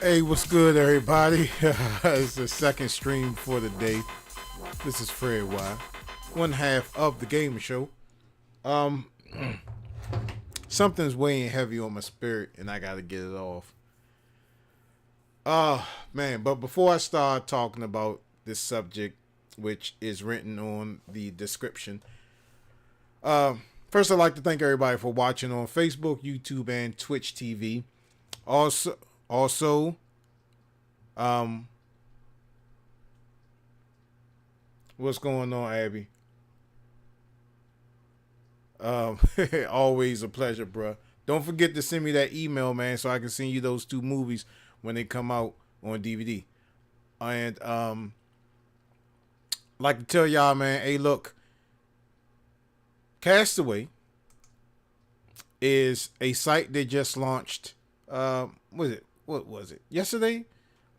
Hey, what's good, everybody? It's the second stream for the day. This is Fred Y, one half of the Gamer Show. Um, Something's weighing heavy on my spirit, and I gotta get it off. Man, but before I start talking about this subject, which is written on the description, first I'd like to thank everybody for watching on Facebook, YouTube, and Twitch TV. Also, um, what's going on, Abby? Always a pleasure, bruh. Don't forget to send me that email, man, so I can send you those two movies when they come out on DVD. And like to tell y'all, man, hey, look, KastAway is a site that just launched. What was it? Yesterday.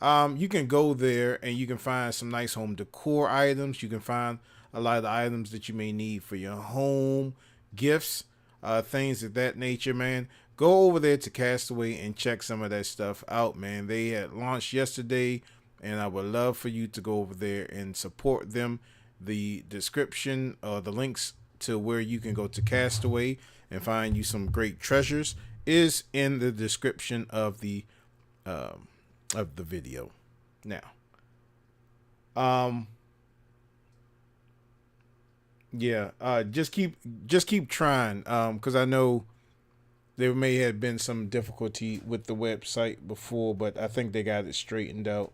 You can go there and you can find some nice home decor items. You can find a lot of the items that you may need for your home, gifts, things of that nature, man. Go over there to KastAway and check some of that stuff out, man. They had launched yesterday, and I would love for you to go over there and support them. The description, the links to where you can go to KastAway and find you some great treasures is in the description of the video. Now, just keep trying, because I know there may have been some difficulty with the website before, but I think they got it straightened out.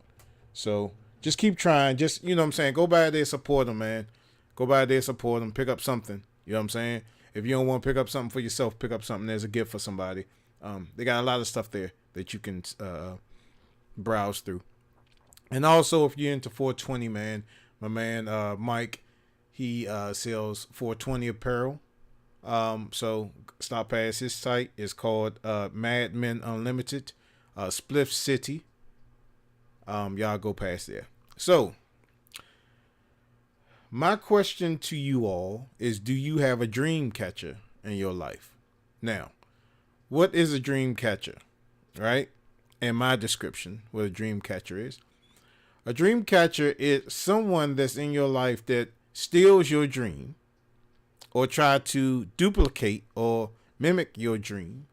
So just keep trying. Just, you know what I'm saying, go by there, support them, man. Go by there, support them, pick up something. You know what I'm saying? If you don't want to pick up something for yourself, pick up something as a gift for somebody. They got a lot of stuff there that you can browse through. And also, if you're into 420, man, my man Mike, he sells 420 apparel. So stop past his site. It's called Mad Men Unlimited, Spliff City. Y'all go past there. So my question to you all is, do you have a dream catcher in your life? Now, what is a dream catcher? Right? And my description, what a dream catcher is. A dream catcher is someone that's in your life that steals your dream or try to duplicate or mimic your dream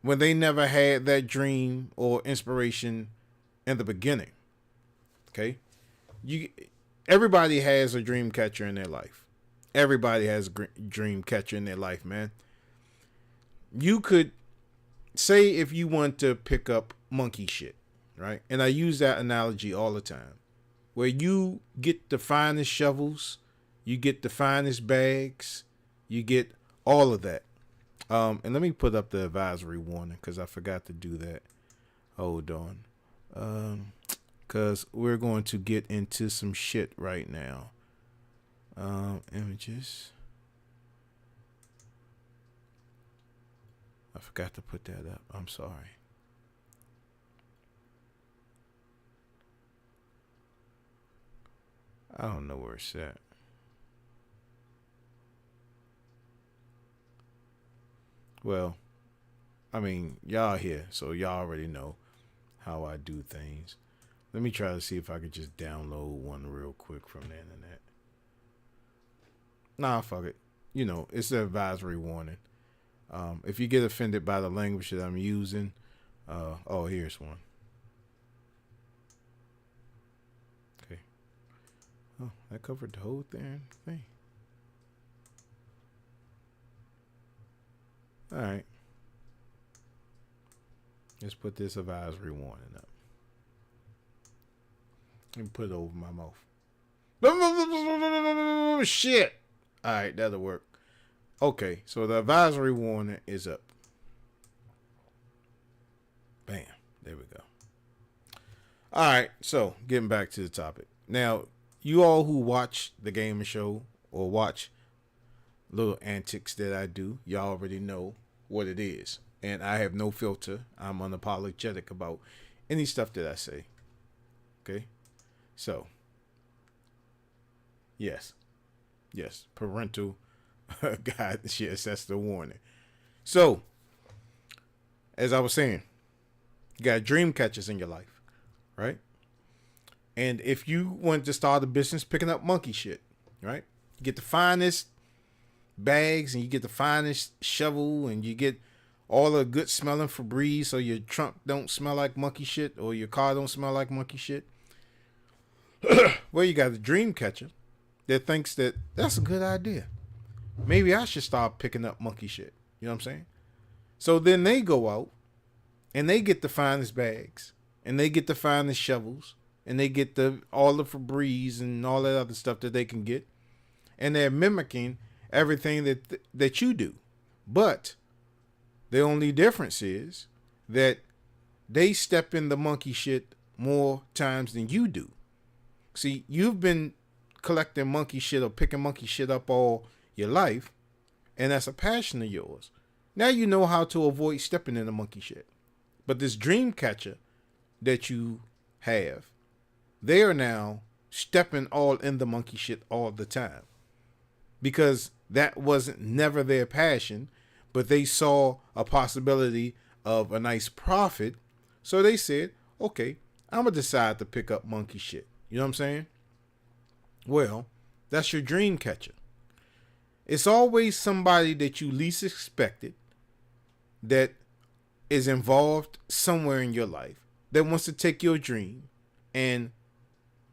when they never had that dream or inspiration in the beginning. Okay? Everybody has a dream catcher in their life. Everybody has a dream catcher in their life, man. You could say, if you want to pick up monkey shit, right? And I use that analogy all the time, where you get the finest shovels, you get the finest bags, you get all of that. And let me put up the advisory warning, because I forgot to do that. Hold on. Because we're going to get into some shit right now. Images. I forgot to put that up. I'm sorry. I don't know where it's at. Well, I mean, y'all here, so y'all already know how I do things. Let me try to see if I could just download one real quick from the internet. Nah, fuck it. You know, it's the advisory warning. If you get offended by the language that I'm using, here's one. Okay. Oh, that covered the whole thing. All right. Let's put this advisory warning up. And put it over my mouth. Shit. All right, that'll work. Okay, so the advisory warning is up. Bam. There we go. All right, so getting back to the topic. Now, you all who watch the Gamer Show or watch little antics that I do, y'all already know what it is. And I have no filter. I'm unapologetic about any stuff that I say. Okay? So, yes. Yes. Parental guidance. Yes, that's the warning. So, as I was saying, you got dream catchers in your life, right? And if you want to start a business picking up monkey shit, right? You get the finest bags and you get the finest shovel and you get all the good smelling Febreze so your trunk don't smell like monkey shit or your car don't smell like monkey shit. Well, you got a dream catcher that thinks that that's a good idea. Maybe I should start picking up monkey shit. You know what I'm saying? So then they go out and they get the finest bags and they get the finest shovels and they get all the Febreze and all that other stuff that they can get, and they're mimicking everything that you do. But the only difference is that they step in the monkey shit more times than you do. See, you've been collecting monkey shit or picking monkey shit up all your life, and that's a passion of yours. Now you know how to avoid stepping in the monkey shit. But this dream catcher that you have, they are now stepping all in the monkey shit all the time. Because that wasn't never their passion, but they saw a possibility of a nice profit. So they said, okay, I'm going to decide to pick up monkey shit. You know what I'm saying? Well, that's your dream catcher. It's always somebody that you least expected that is involved somewhere in your life that wants to take your dream and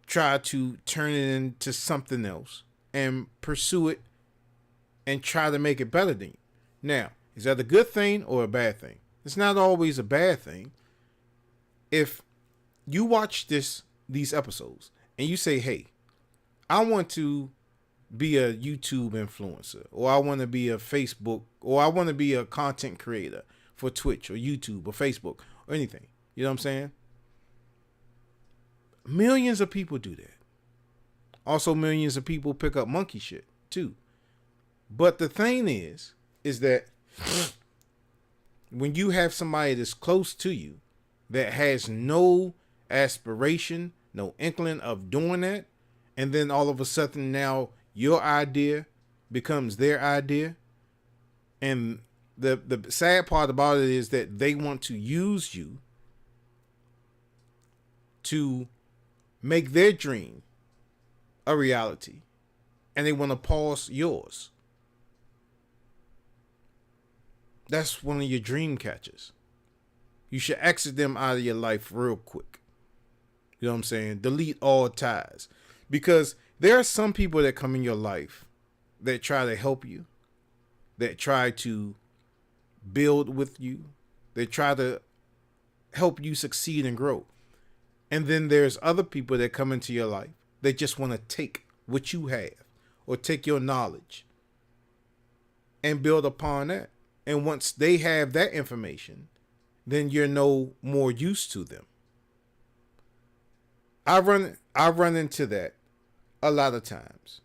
try to turn it into something else and pursue it and try to make it better than you. Now, is that a good thing or a bad thing? It's not always a bad thing. If you watch these episodes and you say, hey, I want to be a YouTube influencer, or I want to be a Facebook, or I want to be a content creator for Twitch or YouTube or Facebook or anything. You know what I'm saying? Millions of people do that. Also, millions of people pick up monkey shit too. But the thing is that when you have somebody that's close to you that has no aspiration, no inkling of doing that, and then all of a sudden now your idea becomes their idea, and the sad part about it is that they want to use you to make their dream a reality, and they want to pause yours. That's one of your dream catchers. You should exit them out of your life real quick. You know what I'm saying? Delete all ties. Because there are some people that come in your life that try to help you, that try to build with you, that try to help you succeed and grow. And then there's other people that come into your life that just want to take what you have or take your knowledge and build upon that. And once they have that information, then you're no more use to them. I run into that a lot of times.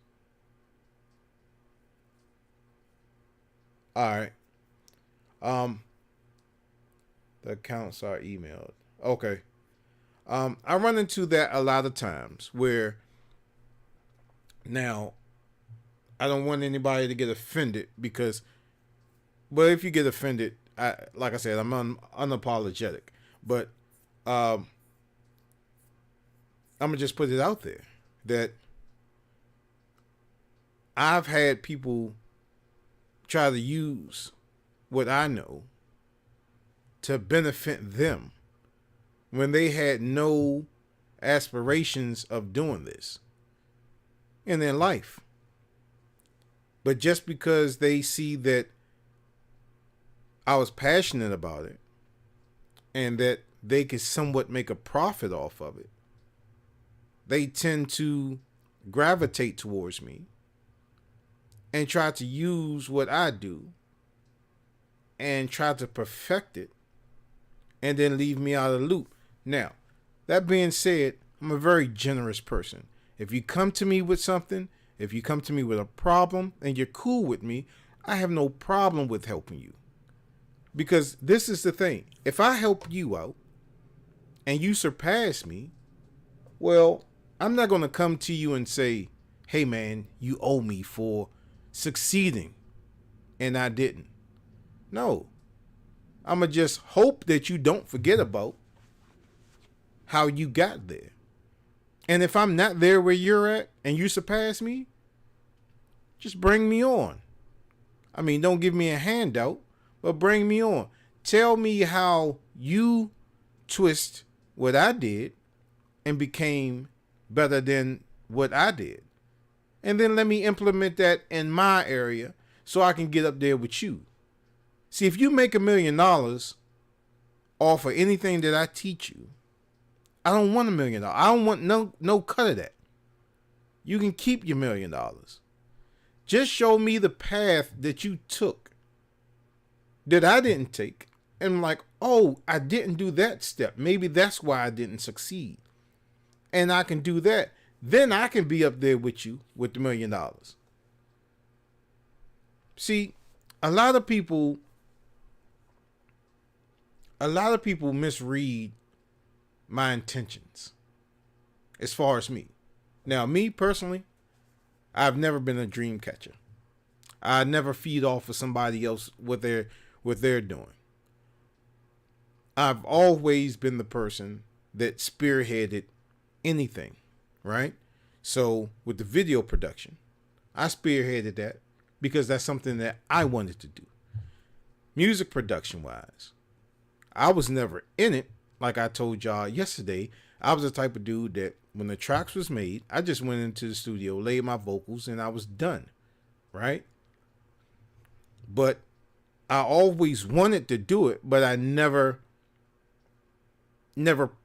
All right. The accounts are emailed. Okay. I run into that a lot of times where now I don't want anybody to get offended because, well, if you get offended, like I said, I'm unapologetic, but I'm gonna just put it out there that I've had people try to use what I know to benefit them when they had no aspirations of doing this in their life. But just because they see that I was passionate about it and that they could somewhat make a profit off of it, they tend to gravitate towards me and try to use what I do and try to perfect it and then leave me out of the loop. Now, that being said, I'm a very generous person. If you come to me with something, if you come to me with a problem and you're cool with me, I have no problem with helping you. Because this is the thing. If I help you out and you surpass me, well, I'm not going to come to you and say, hey man, you owe me for succeeding and I didn't. No. I'm going to just hope that you don't forget about how you got there. And if I'm not there where you're at and you surpass me, just bring me on. I mean, don't give me a handout, but bring me on. Tell me how you twist what I did and became better than what I did. And then let me implement that in my area so I can get up there with you. See, if you make $1 million off of anything that I teach you, I don't want $1 million. I don't want no cut of that. You can keep your $1 million. Just show me the path that you took that I didn't take. And I'm like, oh, I didn't do that step. Maybe that's why I didn't succeed. And I can do that. Then I can be up there with you with the $1 million. See, a lot of people misread my intentions as far as me. Now, me personally, I've never been a dream catcher. I never feed off of somebody else what they're doing. I've always been the person that spearheaded anything, right? So with the video production, I spearheaded that because that's something that I wanted to do. Music production wise, I was never in it. Like I told y'all yesterday, I was the type of dude that when the tracks was made, I just went into the studio, laid my vocals, and I was done, right? But I always wanted to do it, but I never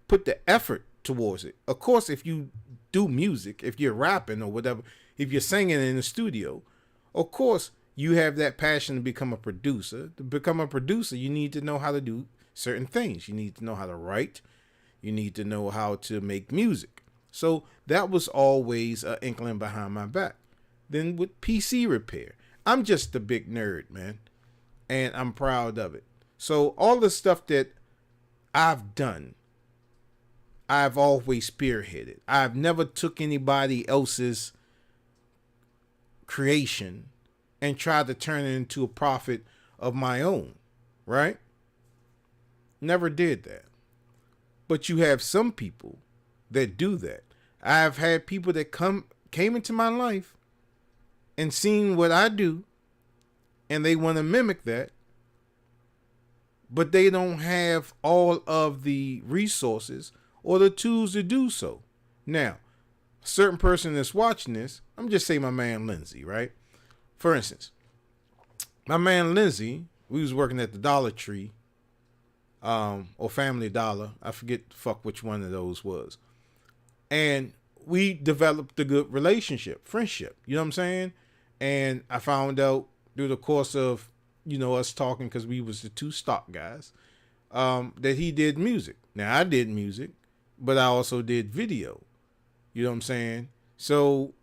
put the effort towards it. Of course, if you do music, if you're rapping or whatever, if you're singing in the studio, of course, you have that passion to become a producer. To become a producer, you need to know how to do certain things. You need to know how to write. You need to know how to make music. So that was always an inkling behind my back. Then with PC repair, I'm just a big nerd, man. And I'm proud of it. So all the stuff that I've done, I've always spearheaded. I've never took anybody else's creation and tried to turn it into a profit of my own, right? Never did that. But you have some people that do that. I've had people that came into my life and seen what I do, and they want to mimic that, but they don't have all of the resources or the tools to do so. Now, a certain person that's watching this, I'm just saying my man Lindsay, right? For instance, my man Lindsay, we was working at the Dollar Tree, or Family Dollar. I forget which one of those was. And we developed a good relationship, friendship, you know what I'm saying? And I found out through the course of, us talking, because we was the two stock guys, that he did music. Now, I did music, but I also did video. You know what I'm saying? So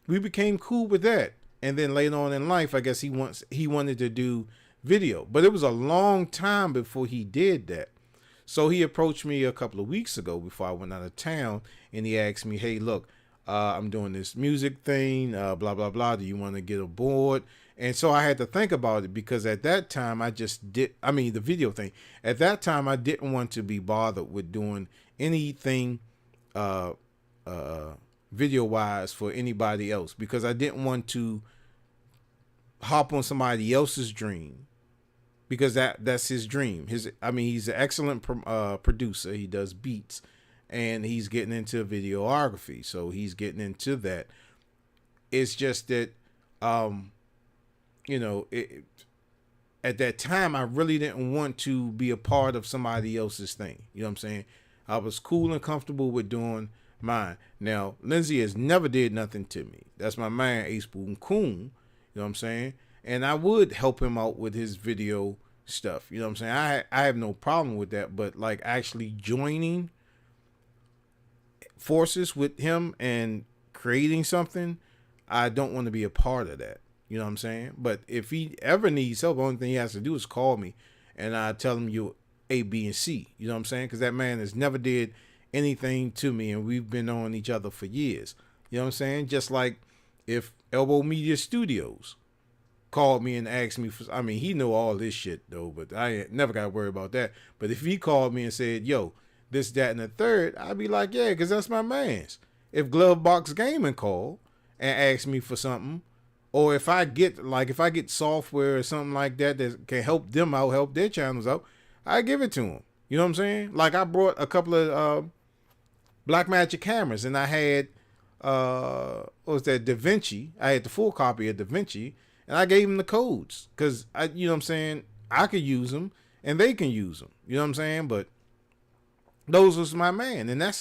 we became cool with that. And then later on in life, I guess he wanted to do video. But it was a long time before he did that. So he approached me a couple of weeks ago before I went out of town, and he asked me, hey, look, I'm doing this music thing, blah, blah, blah. Do you want to get aboard? And so I had to think about it, because at that time the video thing. At that time, I didn't want to be bothered with doing anything video wise for anybody else, because I didn't want to hop on somebody else's dream, because that's his dream. He's an excellent producer. He does beats, and he's getting into videography, so he's getting into that. It's just that at that time, I really didn't want to be a part of somebody else's thing. You know what I'm saying? I was cool and comfortable with doing mine. Now, Lindsay has never did nothing to me. That's my man, Ace Boom Coon. You know what I'm saying? And I would help him out with his video stuff. You know what I'm saying? I have no problem with that, but like actually joining forces with him and creating something, I don't want to be a part of that. You know what I'm saying? But if he ever needs help, the only thing he has to do is call me, and I tell him you A, B, and C. You know what I'm saying? Because that man has never did anything to me, and we've been on each other for years. You know what I'm saying? Just like if Elbow Media Studios called me and asked me for, I mean, he know all this shit though, but I never got to worry about that. But if he called me and said, yo, this, that, and the third, I'd be like, yeah, because that's my man's. If Glovebox Gaming called and asked me for something, or if I get software or something like that that can help them out, help their channels out, I give it to them. You know what I'm saying? Like I brought a couple of Blackmagic cameras, and I had what was that, DaVinci. I had the full copy of DaVinci, and I gave them the codes because you know what I'm saying, I could use them and they can use them. You know what I'm saying? But those was my man, and that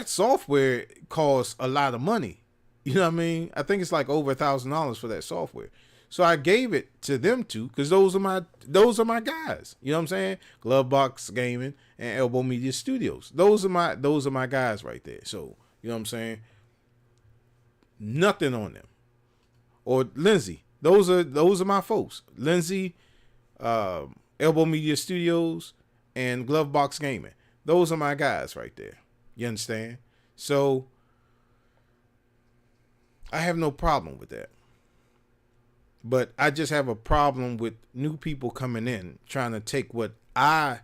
software costs a lot of money. You know what I mean? I think it's like over $1,000 for that software. So I gave it to them two because those are my guys. You know what I'm saying? Glovebox Gaming and Elbow Media Studios. Those are my guys right there. So you know what I'm saying? Nothing on them. Or Lindsay. Those are my folks. Lindsay, Elbow Media Studios, and Glovebox Gaming. Those are my guys right there. You understand? So I have no problem with that. But I just have a problem with new people coming in trying to take what I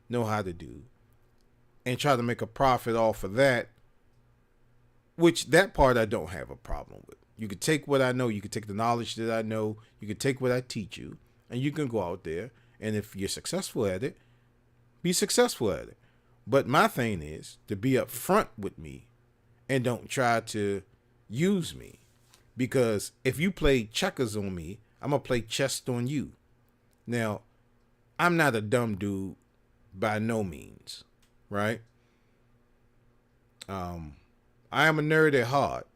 know how to do and try to make a profit off of that, which that part I don't have a problem with. You could take what I know, you could take the knowledge that I know, you could take what I teach you, and you can go out there, and if you're successful at it, be successful at it. But my thing is to be upfront with me and don't try to use me. Because if you play checkers on me, I'm going to play chess on you. Now, I'm not a dumb dude by no means, right? I am a nerd at heart.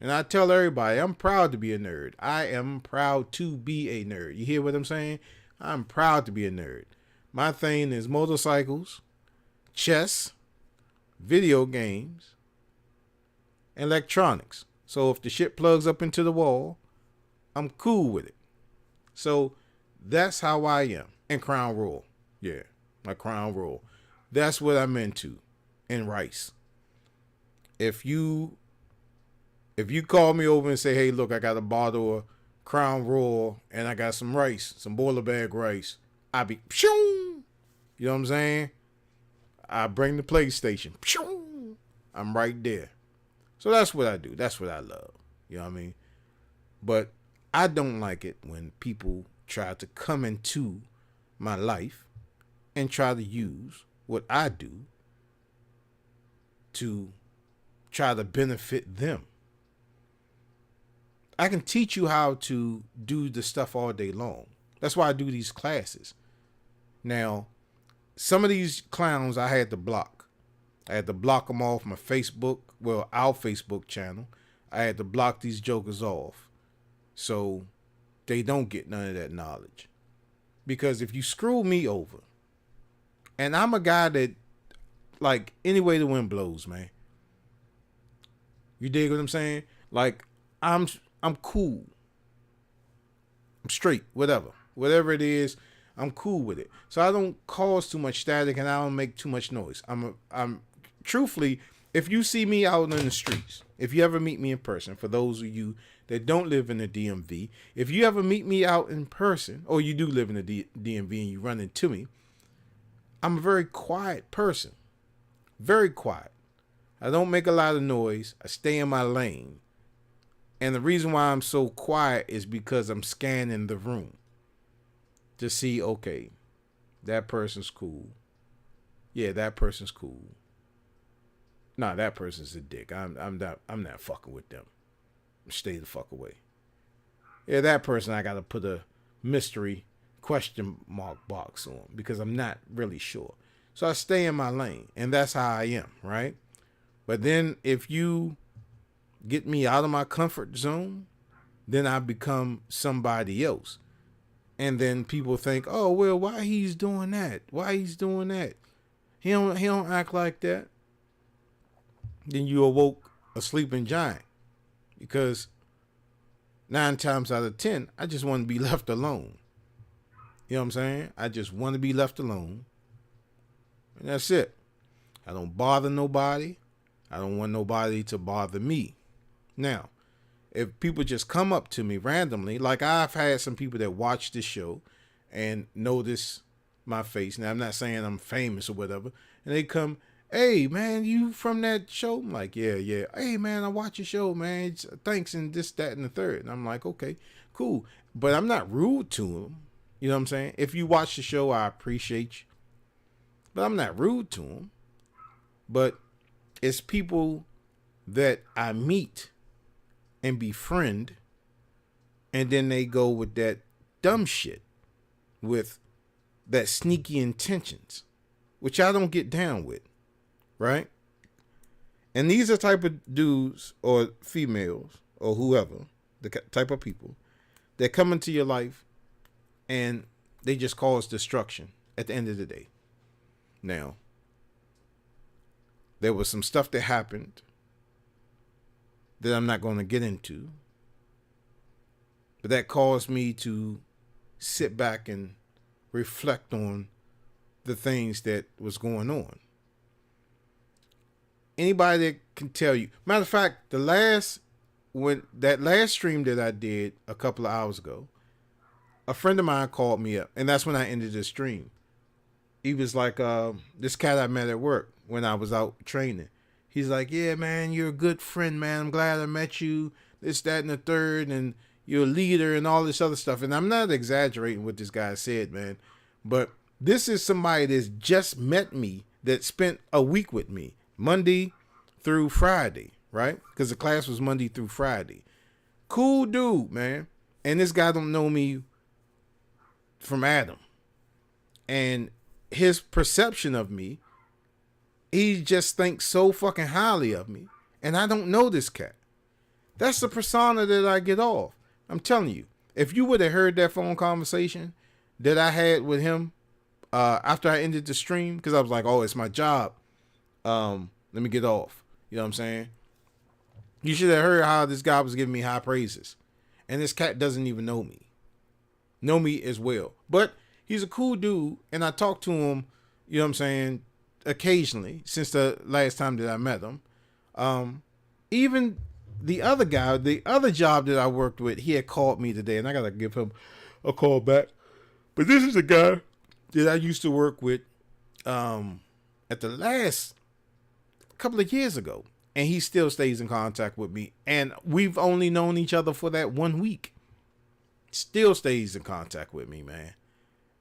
And I tell everybody, I'm proud to be a nerd. I am proud to be a nerd. You hear what I'm saying? I'm proud to be a nerd. My thing is motorcycles, chess, video games, electronics. So if the shit plugs up into the wall, I'm cool with it. So that's how I am. And Crown Royal. Yeah, my Crown Royal. That's what I'm into. And rice. If you call me over and say, hey, look, I got a bottle of Crown Royal and I got some rice, some boiler bag rice, I be, pshoo! You know what I'm saying? I bring the PlayStation. Pshoo! I'm right there. So that's what I do. That's what I love. You know what I mean? But I don't like it when people try to come into my life and try to use what I do to try to benefit them. I can teach you how to do the stuff all day long. That's why I do these classes. Now, some of these clowns I had to block. I had to block them off my Facebook, well, our Facebook channel. I had to block these jokers off so they don't get none of that knowledge. Because if you screw me over, and I'm a guy that, like, any way the wind blows, man. You dig what I'm saying? Like, I'm cool. I'm straight, whatever. Whatever it is, I'm cool with it. So I don't cause too much static and I don't make too much noise. I'm truthfully, if you see me out in the streets, if you ever meet me in person, for those of you that don't live in the DMV, if you ever meet me out in person, or you do live in the DMV and you run into me, I'm a very quiet person. Very quiet. I don't make a lot of noise. I stay in my lane. And the reason why I'm so quiet is because I'm scanning the room to see, okay, that person's cool. Yeah, that person's cool. Nah, that person's a dick. I'm not fucking with them. Stay the fuck away. Yeah, that person I gotta put a mystery question mark box on because I'm not really sure. So I stay in my lane, and that's how I am, right? But then if you get me out of my comfort zone, then I become somebody else. And then people think, oh, well, why he's doing that? Why he's doing that? He don't act like that. Then you awoke a sleeping giant. Because 9 times out of 10, I just want to be left alone. You know what I'm saying? I just want to be left alone. And that's it. I don't bother nobody. I don't want nobody to bother me. Now, if people just come up to me randomly, like I've had some people that watch this show and notice my face. Now, I'm not saying I'm famous or whatever. And they come, hey, man, you from that show? I'm like, yeah, yeah. Hey, man, I watch your show, man. Thanks, and this, that, and the third. And I'm like, okay, cool. But I'm not rude to them. You know what I'm saying? If you watch the show, I appreciate you. But I'm not rude to them. But it's people that I meet and befriend, and then they go with that dumb shit, with that sneaky intentions, which I don't get down with, right? And these are type of dudes or females or whoever, the type of people that come into your life and they just cause destruction at the end of the day. Now, there was some stuff that happened that I'm not going to get into, but that caused me to sit back and reflect on the things that was going on. Anybody that can tell you, matter of fact, that last stream that I did a couple of hours ago, a friend of mine called me up, and that's when I ended the stream. He was like, this cat I met at work when I was out training. He's like, yeah, man, you're a good friend, man. I'm glad I met you. This, that, and the third, and you're a leader and all this other stuff. And I'm not exaggerating what this guy said, man. But this is somebody that's just met me, that spent a week with me, Monday through Friday, right? Because the class was Monday through Friday. Cool dude, man. And this guy don't know me from Adam. And his perception of me, he just thinks so fucking highly of me. And I don't know this cat. That's the persona that I get off. I'm telling you, if you would have heard that phone conversation that I had with him after I ended the stream, because I was like, oh, it's my job. Let me get off. You know what I'm saying? You should have heard how this guy was giving me high praises. And this cat doesn't even know me. Know me as well. But he's a cool dude, and I talk to him, you know what I'm saying, occasionally since the last time that I met him. Even the other guy, the other job that I worked with, he had called me today, and I got to give him a call back. But this is a guy that I used to work with at the last couple of years ago, and he still stays in contact with me. And we've only known each other for that 1 week. Still stays in contact with me, man.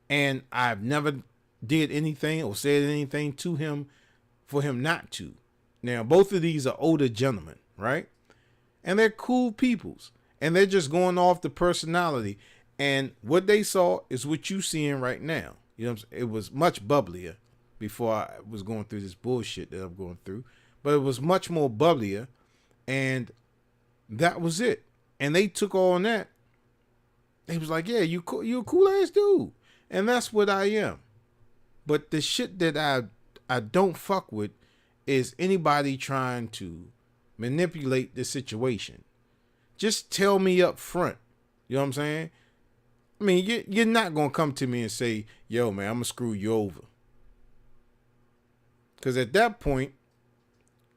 And I've never did anything or said anything to him for him not to. Now, both of these are older gentlemen, right? And they're cool peoples. And they're just going off the personality. And what they saw is what you seeing right now. You know what I'm saying? It was much bubblier before I was going through this bullshit that I'm going through. But it was much more bubblier. And that was it. And they took on that. They was like, yeah, you a cool ass dude. And that's what I am. But the shit that I don't fuck with is anybody trying to manipulate the situation. Just tell me up front. You know what I'm saying? I mean, you're not going to come to me and say, yo, man, I'm going to screw you over. Because at that point,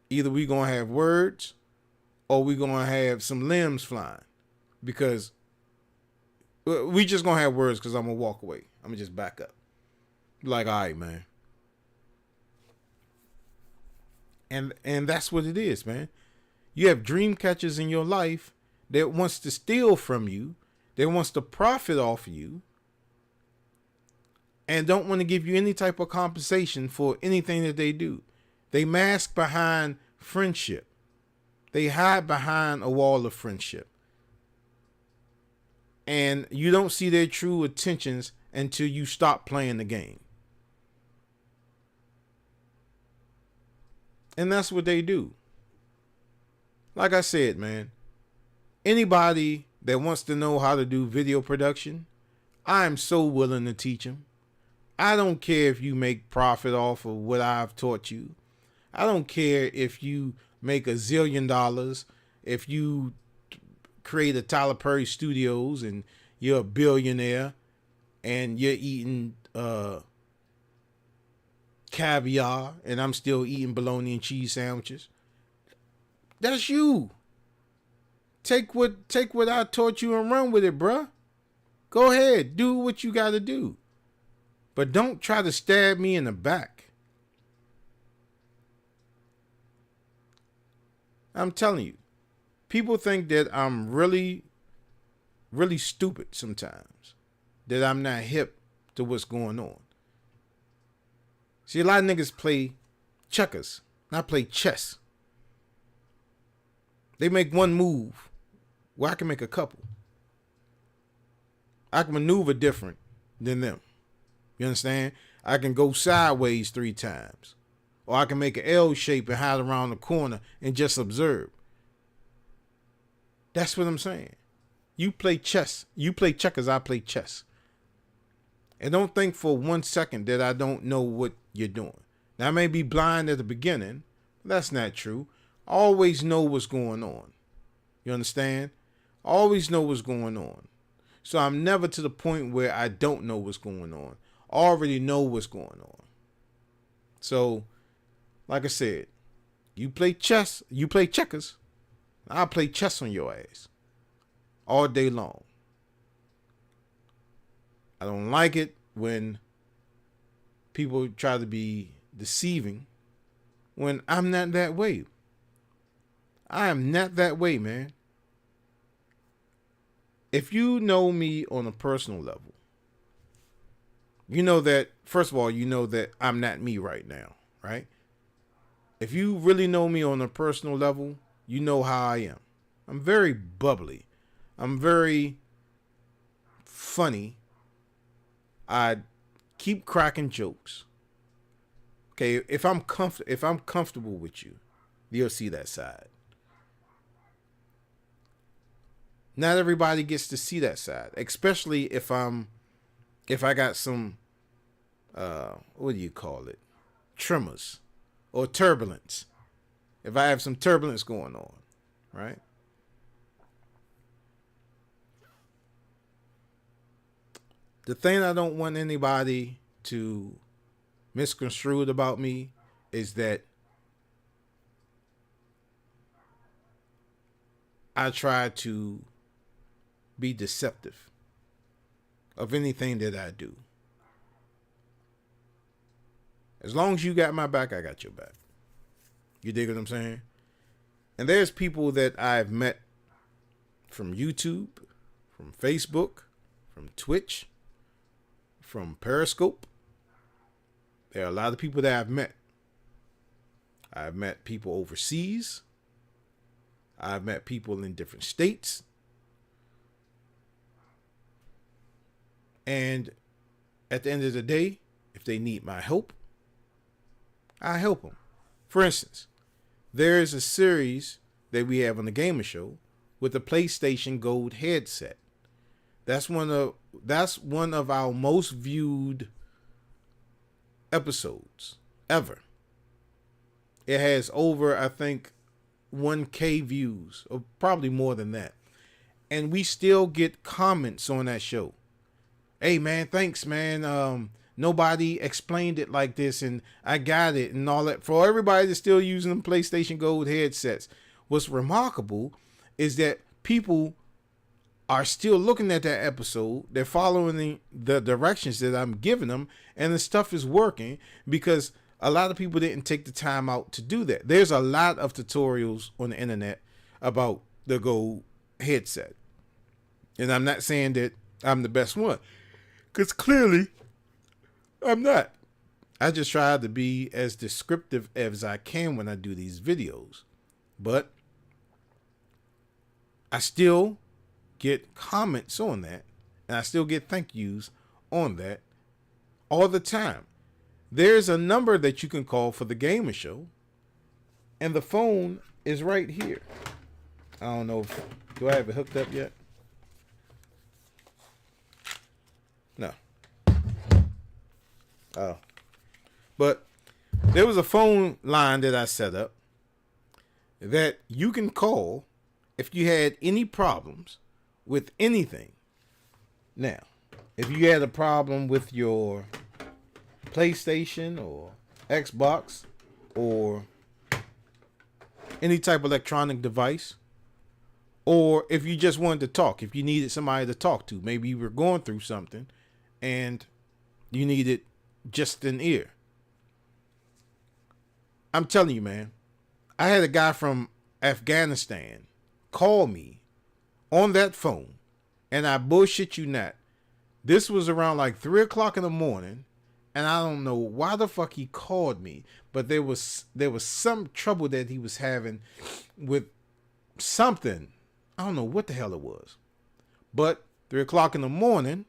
either we going to have words or we going to have some limbs flying. Because we just going to have words because I'm going to walk away. I'm going to just back up. Like, all right, man. And that's what it is, man. You have dream catchers in your life that wants to steal from you, that wants to profit off of you, and don't want to give you any type of compensation for anything that they do. They mask behind friendship. They hide behind a wall of friendship. And you don't see their true intentions until you stop playing the game. And that's what they do. Like I said, man, anybody that wants to know how to do video production, I'm so willing to teach them. I don't care if you make profit off of what I've taught you. I don't care if you make $1 zillion, if you create a Tyler Perry Studios and you're a billionaire and you're eating caviar and I'm still eating bologna and cheese sandwiches. That's you. Take what I taught you and run with it, bruh. Go ahead, do what you got to do. But don't try to stab me in the back. I'm telling you, people think that I'm really, really stupid sometimes. That I'm not hip to what's going on. See, a lot of niggas play checkers, not play chess. They make one move where I can make a couple. I can maneuver different than them. You understand? I can go sideways 3 times. Or I can make an L shape and hide around the corner and just observe. That's what I'm saying. You play chess. You play checkers, I play chess. And don't think for 1 second that I don't know what you're doing. Now, I may be blind at the beginning. But that's not true. I always know what's going on. You understand? I always know what's going on. So I'm never to the point where I don't know what's going on. I already know what's going on. So, like I said, you play chess, you play checkers. I'll play chess on your ass all day long. I don't like it when people try to be deceiving when I'm not that way. I am not that way, man. If you know me on a personal level, you know that, first of all, you know that I'm not me right now, right? If you really know me on a personal level, you know how I am. I'm very bubbly. I'm very funny. I keep cracking jokes. Okay, if I'm comfortable with you, you'll see that side. Not everybody gets to see that side, especially if I got some what do you call it? Tremors or turbulence. If I have some turbulence going on, right? The thing I don't want anybody to misconstrue about me is that I try to be deceptive of anything that I do. As long as you got my back, I got your back. You dig what I'm saying? And there's people that I've met from YouTube, from Facebook, from Twitch, from Periscope. There are a lot of people that I've met. I've met people overseas. I've met people in different states. And at the end of the day, if they need my help, I help them. For instance, there is a series that we have on the Gamer Show with the PlayStation Gold headset. That's one of our most viewed episodes ever. It has over, I think, 1K views, or probably more than that. And we still get comments on that show. Hey man, thanks man. Nobody explained it like this and I got it and all that. For everybody that's still using them PlayStation Gold headsets, what's remarkable is that people are still looking at that episode. They're following the directions that I'm giving them, and the stuff is working because a lot of people didn't take the time out to do that. There's a lot of tutorials on the internet about the Gold headset. And I'm not saying that I'm the best one, because clearly I'm not. I just try to be as descriptive as I can when I do these videos. But I still get comments on that, and I still get thank yous on that all the time. There's a number that you can call for the Gamer Show, and the phone is right here. I don't know do I have it hooked up yet? No. Oh. But there was a phone line that I set up that you can call if you had any problems with anything. Now, if you had a problem with your PlayStation or Xbox, or any type of electronic device, or if you just wanted to talk, if you needed somebody to talk to, maybe you were going through something and you needed just an ear. I'm telling you, man, I had a guy from Afghanistan call me on that phone, and I bullshit you not. This was around like 3 o'clock in the morning, and I don't know why the fuck he called me, but there was some trouble that he was having with something. I don't know what the hell it was. But 3 o'clock in the morning,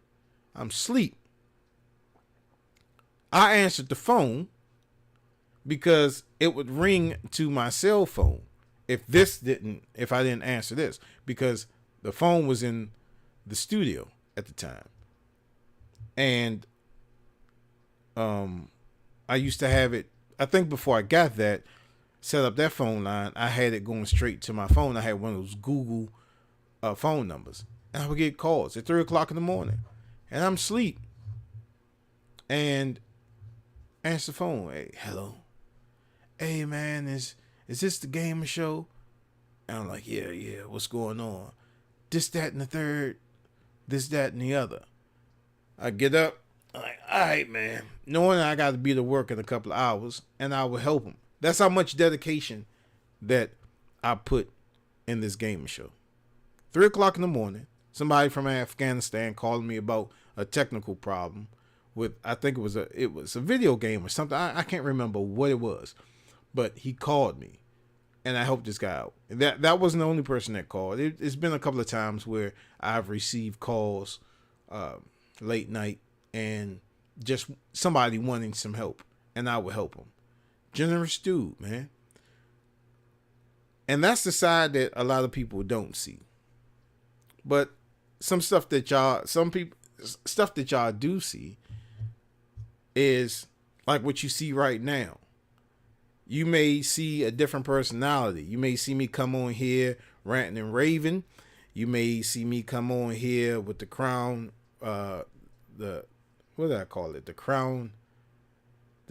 I'm asleep. I answered the phone because it would ring to my cell phone if I didn't answer this, because the phone was in the studio at the time. And I used to have it, I think before I got that, set up that phone line, I had it going straight to my phone. I had one of those Google phone numbers. And I would get calls at 3 o'clock in the morning. And I'm asleep. And answer the phone. Hey, hello. Hey, man, is this the gamer show? And I'm like, yeah, what's going on? This, that, and the third. This, that, and the other. I get up. I'm like, all right, man. Knowing I got to be to work in a couple of hours, and I will help him. That's how much dedication that I put in this gaming show. 3 o'clock in the morning, somebody from Afghanistan calling me about a technical problem with, I think it was a video game or something. I can't remember what it was, but he called me, and I helped this guy out. And that wasn't the only person that called. It's been a couple of times where I've received calls late night and just somebody wanting some help, and I would help them. Generous dude, man. And that's the side that a lot of people don't see. But stuff that y'all do see is like what you see right now. You may see a different personality. You may see me come on here ranting and raving. You may see me come on here with the crown, what did I call it? The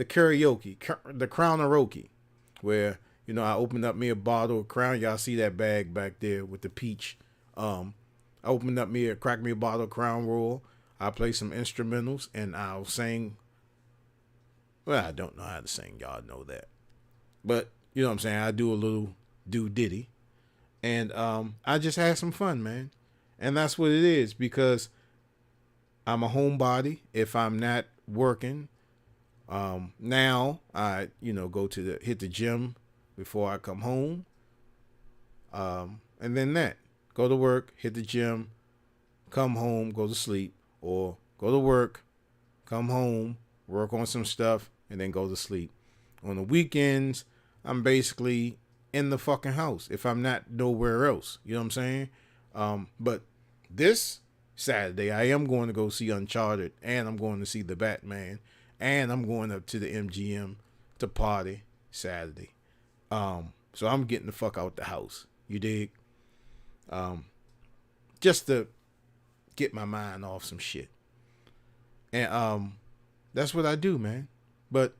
karaoke, the crownaroke, where, you know, I opened up me a bottle of Crown. Y'all see that bag back there with the peach. I opened up cracked me a bottle of Crown Royal. I play some instrumentals and I'll sing. Well, I don't know how to sing. Y'all know that. But, you know what I'm saying? I do a little ditty. And I just had some fun, man. And that's what it is, because I'm a homebody. If I'm not working, now I, go hit the gym before I come home. And then go to work, hit the gym, come home, go to sleep, or go to work, come home, work on some stuff, and then go to sleep. On the weekends, I'm basically in the fucking house if I'm not nowhere else. You know what I'm saying? But this Saturday, I am going to go see Uncharted, and I'm going to see the Batman, and I'm going up to the MGM to party Saturday. So I'm getting the fuck out the house. You dig? Just to get my mind off some shit. And that's what I do, man. But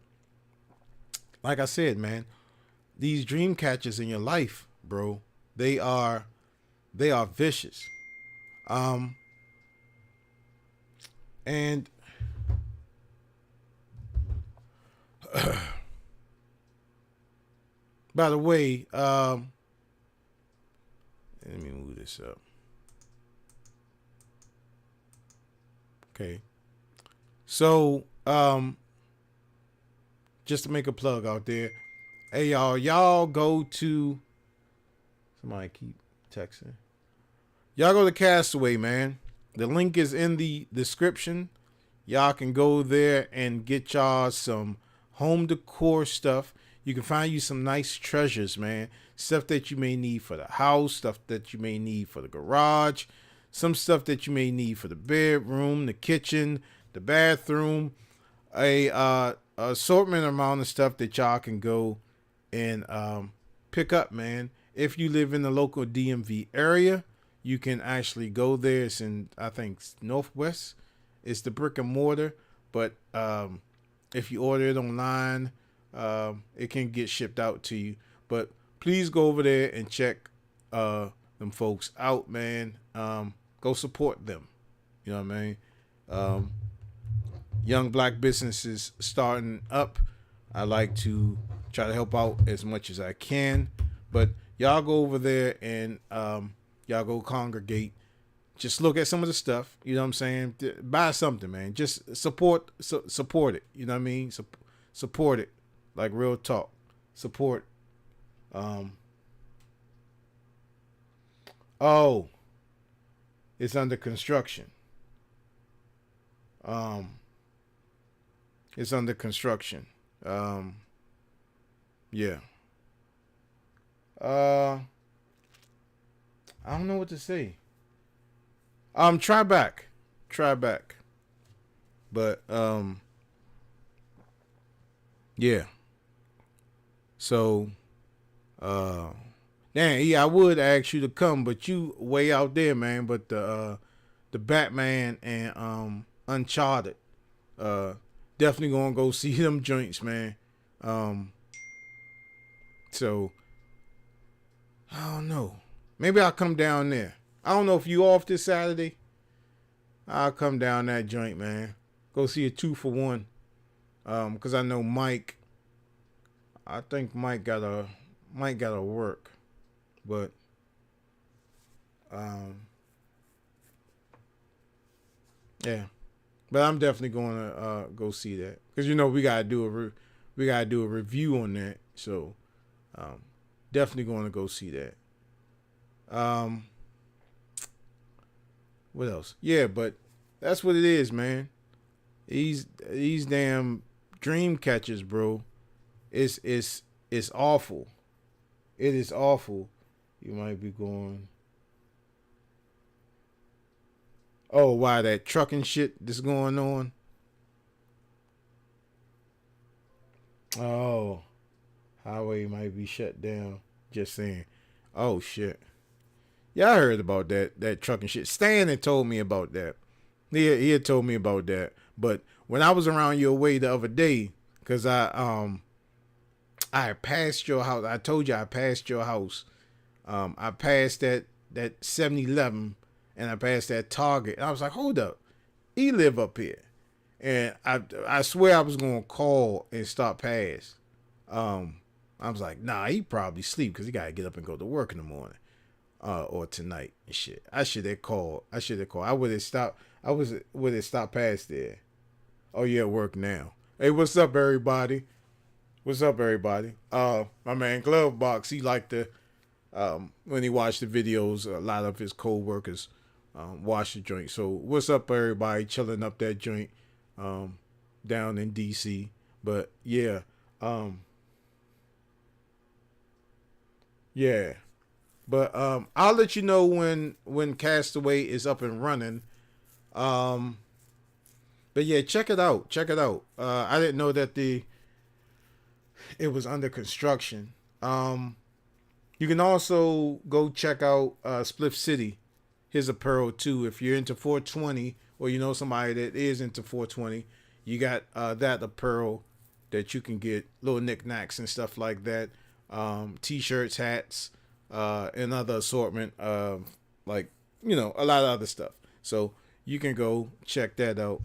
like I said, man, these dream catchers in your life, bro, they are vicious. And by the way, let me move this up. Okay. So, just to make a plug out there, hey y'all go to, somebody keep texting. Y'all go to KastAway, man. The link is in the description. Y'all can go there and get y'all some home decor stuff. You can find you some nice treasures, man. Stuff that you may need for the house, stuff that you may need for the garage, some stuff that you may need for the bedroom, the kitchen, the bathroom, a assortment amount of stuff that y'all can go and pick up, man. If you live in the local DMV area, you can actually go there. It's in, I think, Northwest. It's the brick and mortar. But if you order it online, it can get shipped out to you. But please go over there and check them folks out, man. Go support them. You know what I mean? Um, young black businesses starting up. I like to try to help out as much as I can. But y'all go over there and y'all go congregate. Just look at some of the stuff. You know what I'm saying? Buy something, man. Just support it. You know what I mean? Support it. Like real talk. Support. Um, oh, it's under construction. Um, it's under construction. Um, yeah. Uh, I don't know what to say. Try back. Try back. But yeah. So damn, yeah, I would ask you to come, but you way out there, man. But the Batman and Uncharted, uh definitely gonna go see them joints, man. Um so I don't know. Maybe I'll come down there. I don't know if you off this Saturday. I'll come down that joint, man. Go see a 2 for 1. Cause I know Mike. I think Mike gotta work, but um, yeah. But I'm definitely going to go see that because we gotta do a review on that. So um, definitely going to go see that. Um, what else? Yeah, but that's what it is, man. These damn dream catchers, bro. It's awful. It is awful. You might be going, oh, why that trucking shit that's going on? Oh, highway might be shut down. Just saying. Oh shit. Yeah, I heard about that trucking shit. Stan had told me about that. He had told me about that. But when I was around your way the other day, cause I passed your house. I told you I passed your house. I passed that 7-Eleven and I passed that Target. And I was like, hold up, he live up here. And I swear I was gonna call and stop past. Um, I was like, nah, he probably sleep because he gotta get up and go to work in the morning, or tonight and shit. I should have called. I would have stopped. Would have stopped past there. Oh yeah, work now. Hey, what's up, everybody? What's up, everybody? My man Glovebox, he liked to when he watched the videos, a lot of his co-workers watch the joint. So what's up, everybody? Chilling up that joint down in DC. But yeah, yeah. But I'll let you know when KastAway is up and running. Um, but yeah, check it out. Check it out. I didn't know that it was under construction. You can also go check out Spliff City, his apparel too. If you're into 420 or you know somebody that is into 420, you got that apparel that you can get, little knickknacks and stuff like that. T-shirts, hats, and other assortment of like a lot of other stuff. So you can go check that out.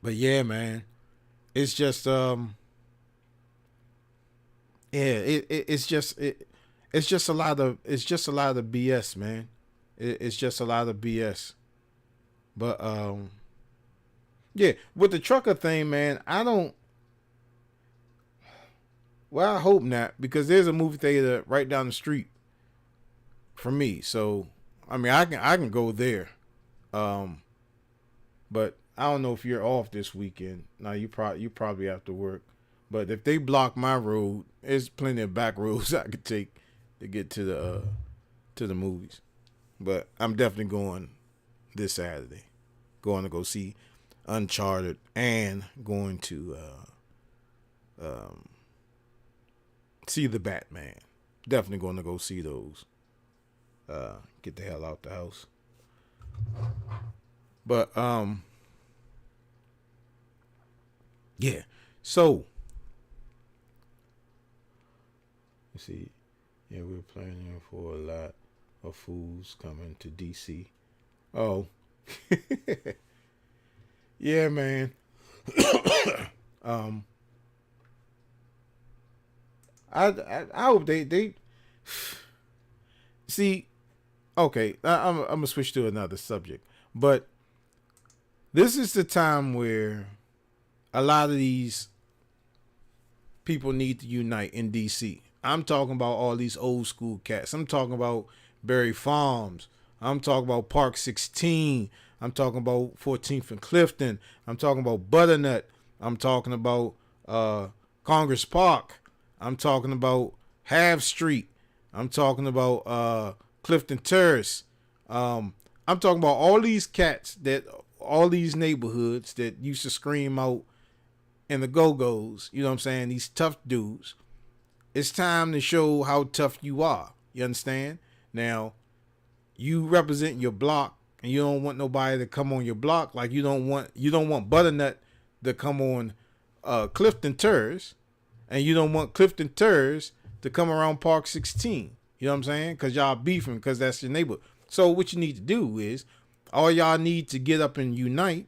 But yeah, man, it's just yeah, it's just a lot of BS, man. It's just a lot of BS. But yeah, with the trucker thing, man, I don't. Well, I hope not because there's a movie theater right down the street from me. So I mean, I can go there. Um, but I don't know if you're off this weekend. Now you probably have to work. But if they block my road, there's plenty of back roads I could take to get to the movies. But I'm definitely going this Saturday. Going to go see Uncharted and going to see the Batman. Definitely going to go see those. Get the hell out the house. But yeah. So, you see, yeah, we're planning for a lot of fools coming to DC. Oh, yeah, man. um, I hope they see. Okay, I'm gonna switch to another subject, but this is the time where a lot of these people need to unite in DC. I'm talking about all these old school cats. I'm talking about Berry Farms. I'm talking about Park 16. I'm talking about 14th and Clifton. I'm talking about Butternut. I'm talking about Congress Park. I'm talking about Half Street. I'm talking about Clifton Terrace. I'm talking about all these cats that all these neighborhoods that used to scream out in the go-go's, you know what I'm saying? These tough dudes. It's time to show how tough you are. You understand? Now, you represent your block and you don't want nobody to come on your block, like you don't want Butternut to come on Clifton Terrace, and you don't want Clifton Terrace to come around Park 16. You know what I'm saying? Because y'all beefing because that's your neighbor. So what you need to do is all y'all need to get up and unite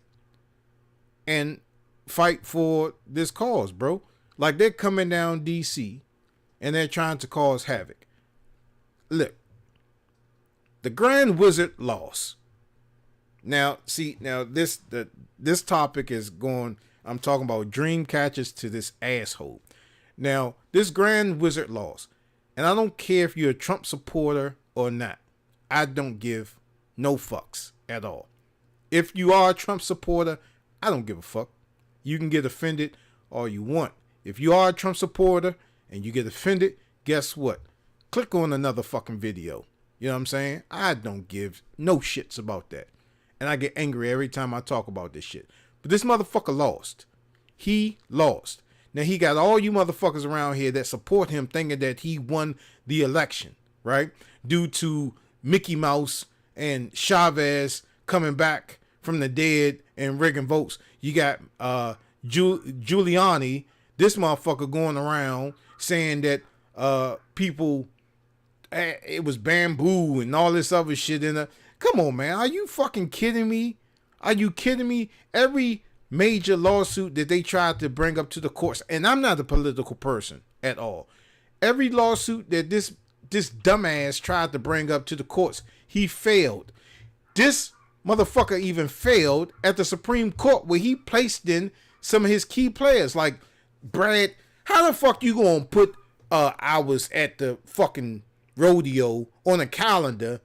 and fight for this cause, bro. Like they're coming down DC and they're trying to cause havoc. Look, the Grand Wizard lost. Now, see, this topic is going. I'm talking about dream catchers to this asshole. Now, this Grand Wizard lost, and I don't care if you're a Trump supporter or not. I don't give no fucks at all. If you are a Trump supporter, I don't give a fuck. You can get offended all you want. If you are a Trump supporter and you get offended, guess what? Click on another fucking video. You know what I'm saying? I don't give no shits about that. And I get angry every time I talk about this shit. But this motherfucker lost. He lost. Now he got all you motherfuckers around here that support him thinking that he won the election, right? Due to Mickey Mouse and Chavez coming back from the dead and rigging votes. You got Giuliani, this motherfucker going around saying that people, it was bamboo and all this other shit in it. Come on, man. Are you fucking kidding me? Are you kidding me? Every major lawsuit that they tried to bring up to the courts, and I'm not a political person at all. Every lawsuit that this dumbass tried to bring up to the courts, he failed. This motherfucker even failed at the Supreme Court where he placed in some of his key players. Like, Brad, how the fuck you gonna put I was at the fucking rodeo on a calendar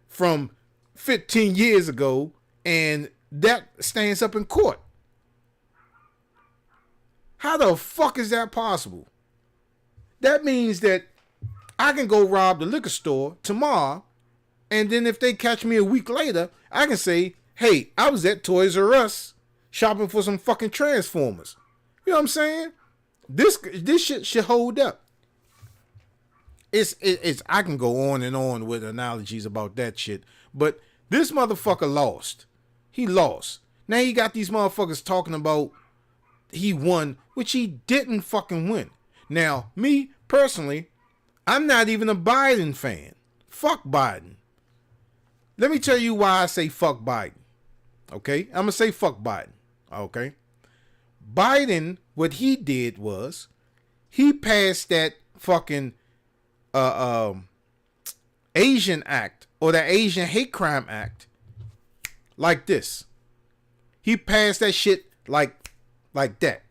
from 15 years ago and that stands up in court? How the fuck is that possible? That means that I can go rob the liquor store tomorrow, and then if they catch me a week later, I can say, hey, I was at Toys R Us shopping for some fucking Transformers. You know what I'm saying? This shit should hold up. It's I can go on and on with analogies about that shit, but this motherfucker lost. He lost. Now he got these motherfuckers talking about he won, which he didn't fucking win. Now, me personally, I'm not even a Biden fan. Fuck Biden. Let me tell you why I say fuck Biden. Okay? I'm gonna say fuck Biden. Okay? Biden, what he did was he passed that fucking Asian Act or the Asian Hate Crime Act like this. He passed that shit like that.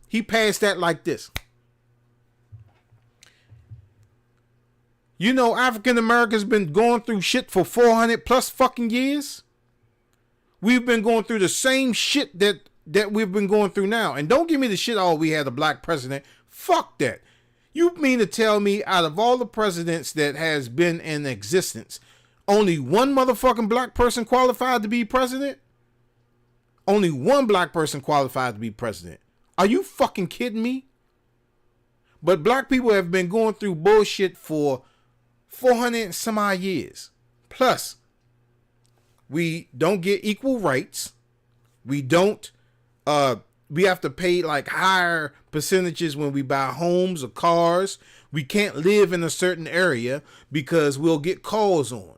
He passed that like this. You know, African Americans been going through shit for 400 plus fucking years. We've been going through the same shit that we've been going through now. And don't give me the shit, oh, we had a black president. Fuck that. You mean to tell me out of all the presidents that has been in existence, only one motherfucking black person qualified to be president? Only one black person qualified to be president. Are you fucking kidding me? But black people have been going through bullshit for 400 and some odd years. Plus, we don't get equal rights. We don't. We have to pay like higher percentages when we buy homes or cars. We can't live in a certain area because we'll get calls on.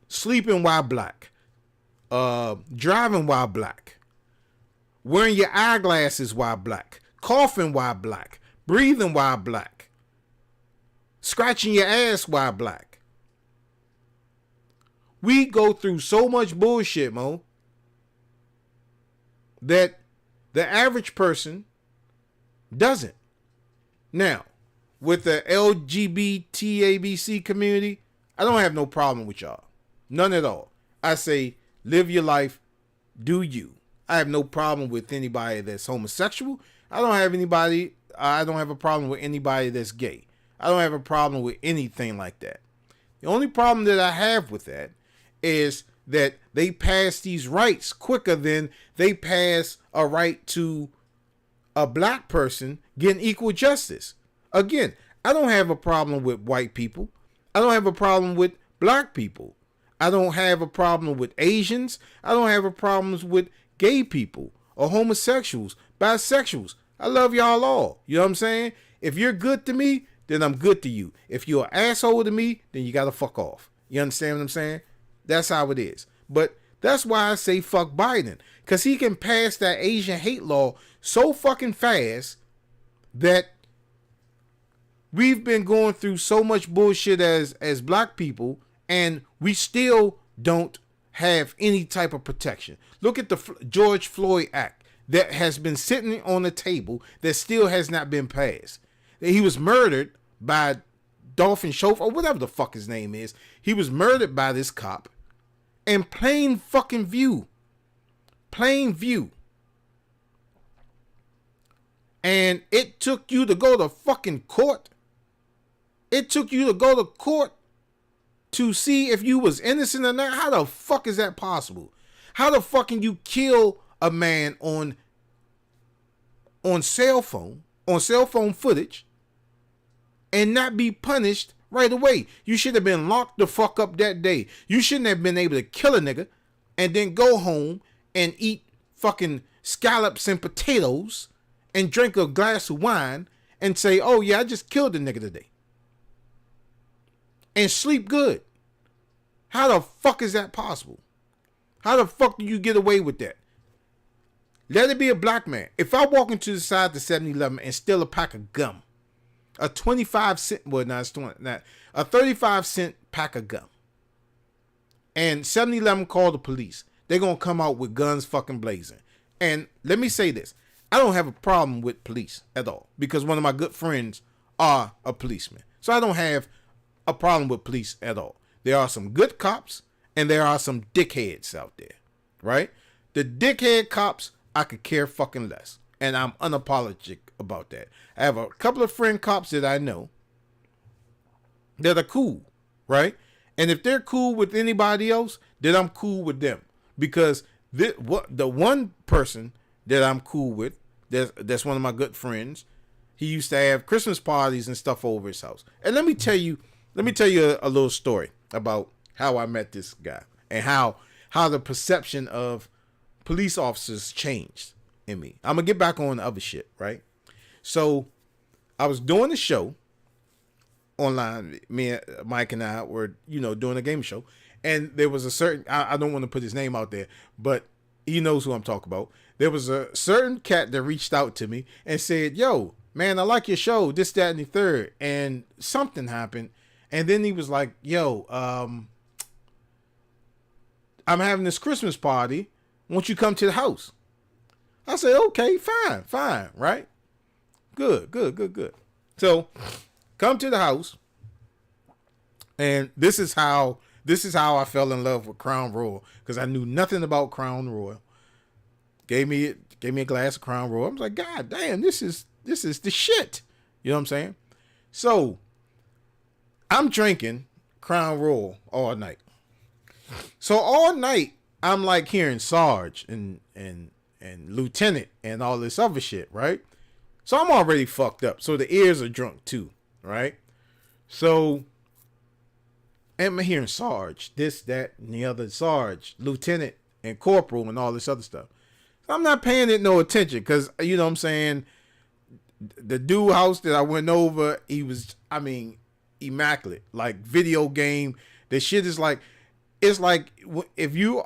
Sleeping while black. Driving while black. Wearing your eyeglasses while black. Coughing while black. Breathing while black. Scratching your ass while black. We go through so much bullshit, Mo, that the average person doesn't. Now, with the LGBTABC community, I don't have no problem with y'all. None at all. I say, live your life, do you. I have no problem with anybody that's homosexual. I don't have a problem with anybody that's gay. I don't have a problem with anything like that. The only problem that I have with that is that they pass these rights quicker than they pass a right to a black person getting equal justice. Again, I don't have a problem with white people. I don't have a problem with black people. I don't have a problem with Asians. I don't have a problem with gay people or homosexuals, bisexuals. I love y'all all. You know what I'm saying? If you're good to me, then I'm good to you. If you're an asshole to me, then you gotta fuck off. You understand what I'm saying? That's how it is. But that's why I say fuck Biden. Because he can pass that Asian hate law so fucking fast that we've been going through so much bullshit as black people, and we still don't have any type of protection. Look at the George Floyd Act that has been sitting on the table that still has not been passed. He was murdered by Dolphin Chauffeur, or whatever the fuck his name is. He was murdered by this cop. And plain fucking view. Plain view. And it took you to go to fucking court. It took you to go to court to see if you was innocent or not. How the fuck is that possible? How the fuck can you kill a man on cell phone footage and not be punished right away? You should have been locked the fuck up that day. You shouldn't have been able to kill a nigga and then go home and eat fucking scallops and potatoes and drink a glass of wine and say, oh yeah, I just killed the nigga today. And sleep good. How the fuck is that possible? How the fuck do you get away with that? Let it be a black man. If I walk into the side of the 7-Eleven and steal a pack of gum, a 25-cent, well, no, it's 20, not, a 35-cent pack of gum, and 7-Eleven call the police, they're going to come out with guns fucking blazing. And let me say this. I don't have a problem with police at all because one of my good friends are a policeman. So I don't have a problem with police at all. There are some good cops and there are some dickheads out there, right? The dickhead cops, I could care fucking less. And I'm unapologetic about that. I have a couple of friend cops that I know that are cool, right? And if they're cool with anybody else, then I'm cool with them. Because the one person that I'm cool with, that's one of my good friends, he used to have Christmas parties and stuff over his house. And let me tell you a little story about how I met this guy and how the perception of police officers changed in me. I'm gonna get back on the other shit, right? So I was doing a show online. Me, Mike, and I were, doing a game show, and there was a certain, I don't want to put his name out there, but he knows who I'm talking about. There was a certain cat that reached out to me and said, yo, man, I like your show, this, that, and the third. And something happened. And then he was like, yo, I'm having this Christmas party. Won't you come to the house? I said, okay, fine, right? Good. So come to the house. And this is how I fell in love with Crown Royal, because I knew nothing about Crown Royal. Gave me a glass of Crown Royal. I was like, God damn, this is the shit. You know what I'm saying? So I'm drinking Crown Royal all night. So all night I'm like hearing Sarge and Lieutenant and all this other shit, right? So I'm already fucked up. So the ears are drunk too, right? So I'm hearing Sarge, this, that, and the other. Sarge, Lieutenant, and corporal and all this other stuff. So I'm not paying it no attention because, you know what I'm saying, the dude house that I went over, he was, I mean, immaculate. Like video game, the shit is like, it's like if you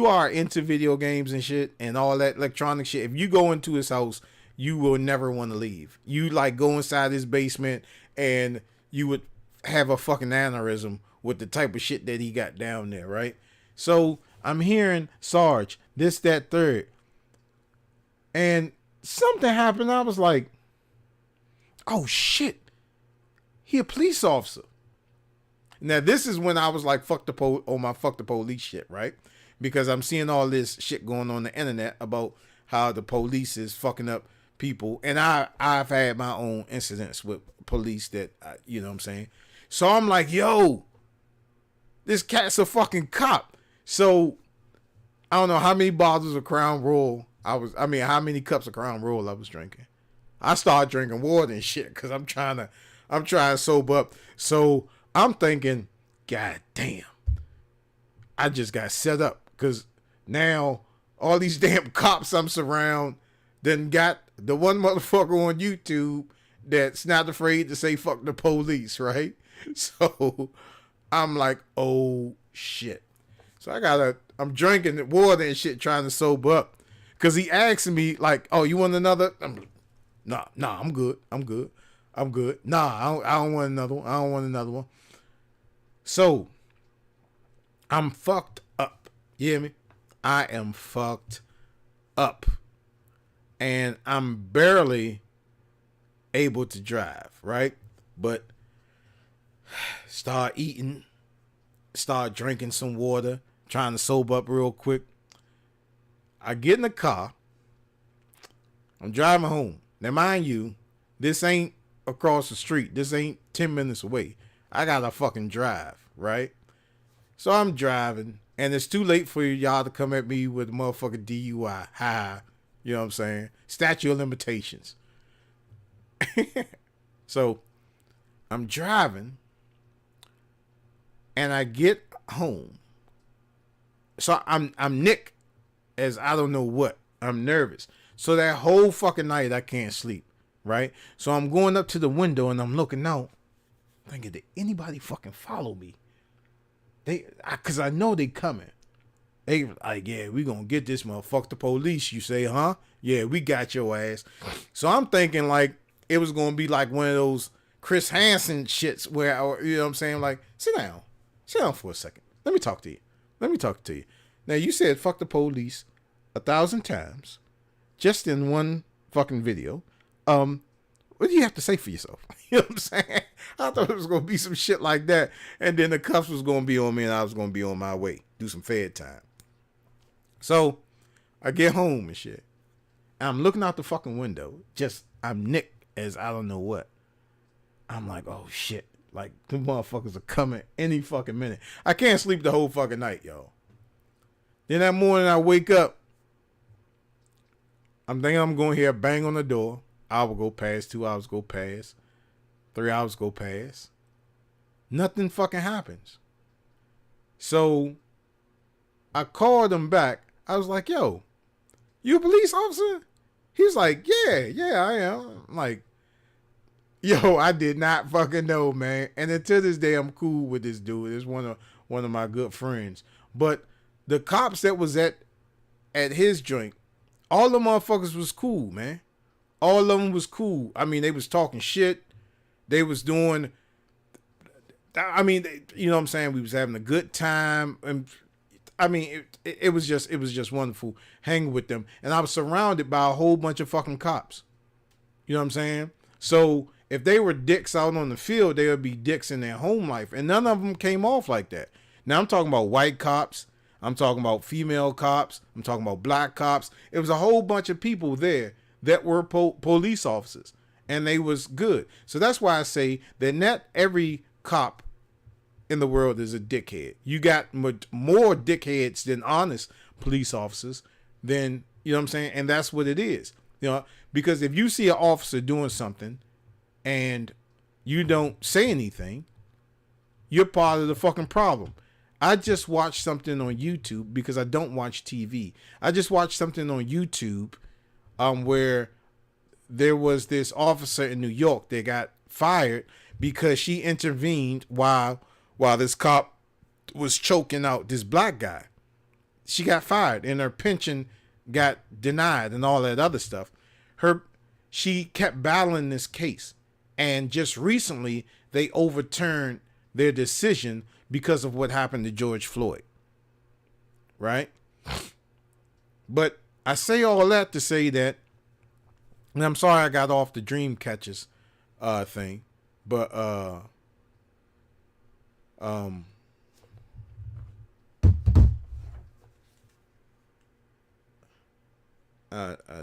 are into video games and shit and all that electronic shit, if you go into his house, you will never want to leave. You like go inside his basement and you would have a fucking aneurysm with the type of shit that he got down there, right? So I'm hearing Sarge, this, that, third. And something happened. I was like, oh shit, he a police officer. Now this is when I was like, fuck the police shit, right? Because I'm seeing all this shit going on the internet about how the police is fucking up people. And I've had my own incidents with police that, you know what I'm saying? So I'm like, yo, this cat's a fucking cop. So I don't know how many bottles of Crown Royal how many cups of Crown Royal I was drinking. I started drinking water and shit because I'm trying to sober up. So I'm thinking, God damn, I just got set up because now all these damn cops I'm surrounded then got the one motherfucker on YouTube that's not afraid to say fuck the police, right? So I'm like, oh shit. So I'm drinking water and shit trying to sober up. Cause he asked me like, oh, you want another? Nah, I'm good. Nah, I don't want another one. So I'm fucked up. You hear me? I am fucked up. And I'm barely able to drive, right? But start eating, start drinking some water, trying to sober up real quick. I get in the car. I'm driving home. Now, mind you, this ain't across the street. This ain't 10 minutes away. I got to fucking drive, right? So I'm driving, and it's too late for y'all to come at me with a motherfucking DUI. Ha. You know what I'm saying? Statute of limitations. So I'm driving, and I get home. So I'm Nick as I don't know what. I'm nervous. So that whole fucking night I can't sleep, right? So I'm going up to the window and I'm looking out, thinking, did anybody fucking follow me? Cause I know they coming. They like, yeah, we gonna get this motherfucker. The police, you say, huh? Yeah, we got your ass. So I'm thinking like it was gonna be like one of those Chris Hansen shits where, you know what I'm saying? Like, sit down for a second. Let me talk to you. Now you said fuck the police 1,000 times just in one fucking video. What do you have to say for yourself? You know what I'm saying? I thought it was going to be some shit like that. And then the cuffs was going to be on me and I was going to be on my way. Do some fed time. So I get home and shit. And I'm looking out the fucking window. I'm Nick as I don't know what. I'm like, oh shit. Like, the motherfuckers are coming any fucking minute. I can't sleep the whole fucking night, y'all. Then that morning I wake up. I'm thinking I'm going to hear a bang on the door. Hour go past, 2 hours go past, 3 hours go past. Nothing fucking happens. So I called him back. I was like, yo, you a police officer? He's like, yeah, I am. I'm like, yo, I did not fucking know, man. And until this day, I'm cool with this dude. It's one of my good friends. But the cops that was at his joint, all the motherfuckers was cool, man. All of them was cool. I mean, they was talking shit. They was doing, I mean, you know what I'm saying? We was having a good time. And I mean, it was just wonderful hanging with them. And I was surrounded by a whole bunch of fucking cops. You know what I'm saying? So if they were dicks out on the field, they would be dicks in their home life. And none of them came off like that. Now I'm talking about white cops. I'm talking about female cops. I'm talking about black cops. It was a whole bunch of people there that were police officers, and they was good. So that's why I say that not every cop in the world is a dickhead. You got more dickheads than honest police officers. Then, you know what I'm saying? And that's what it is. You know, because if you see an officer doing something and you don't say anything, you're part of the fucking problem. I just watched something on YouTube because I don't watch TV. I just watched something on YouTube where there was this officer in New York that got fired because she intervened while this cop was choking out this black guy. She got fired and her pension got denied and all that other stuff. She kept battling this case, and just recently they overturned their decision because of what happened to George Floyd. Right? But I say all that to say that, and I'm sorry I got off the dream catchers thing, but I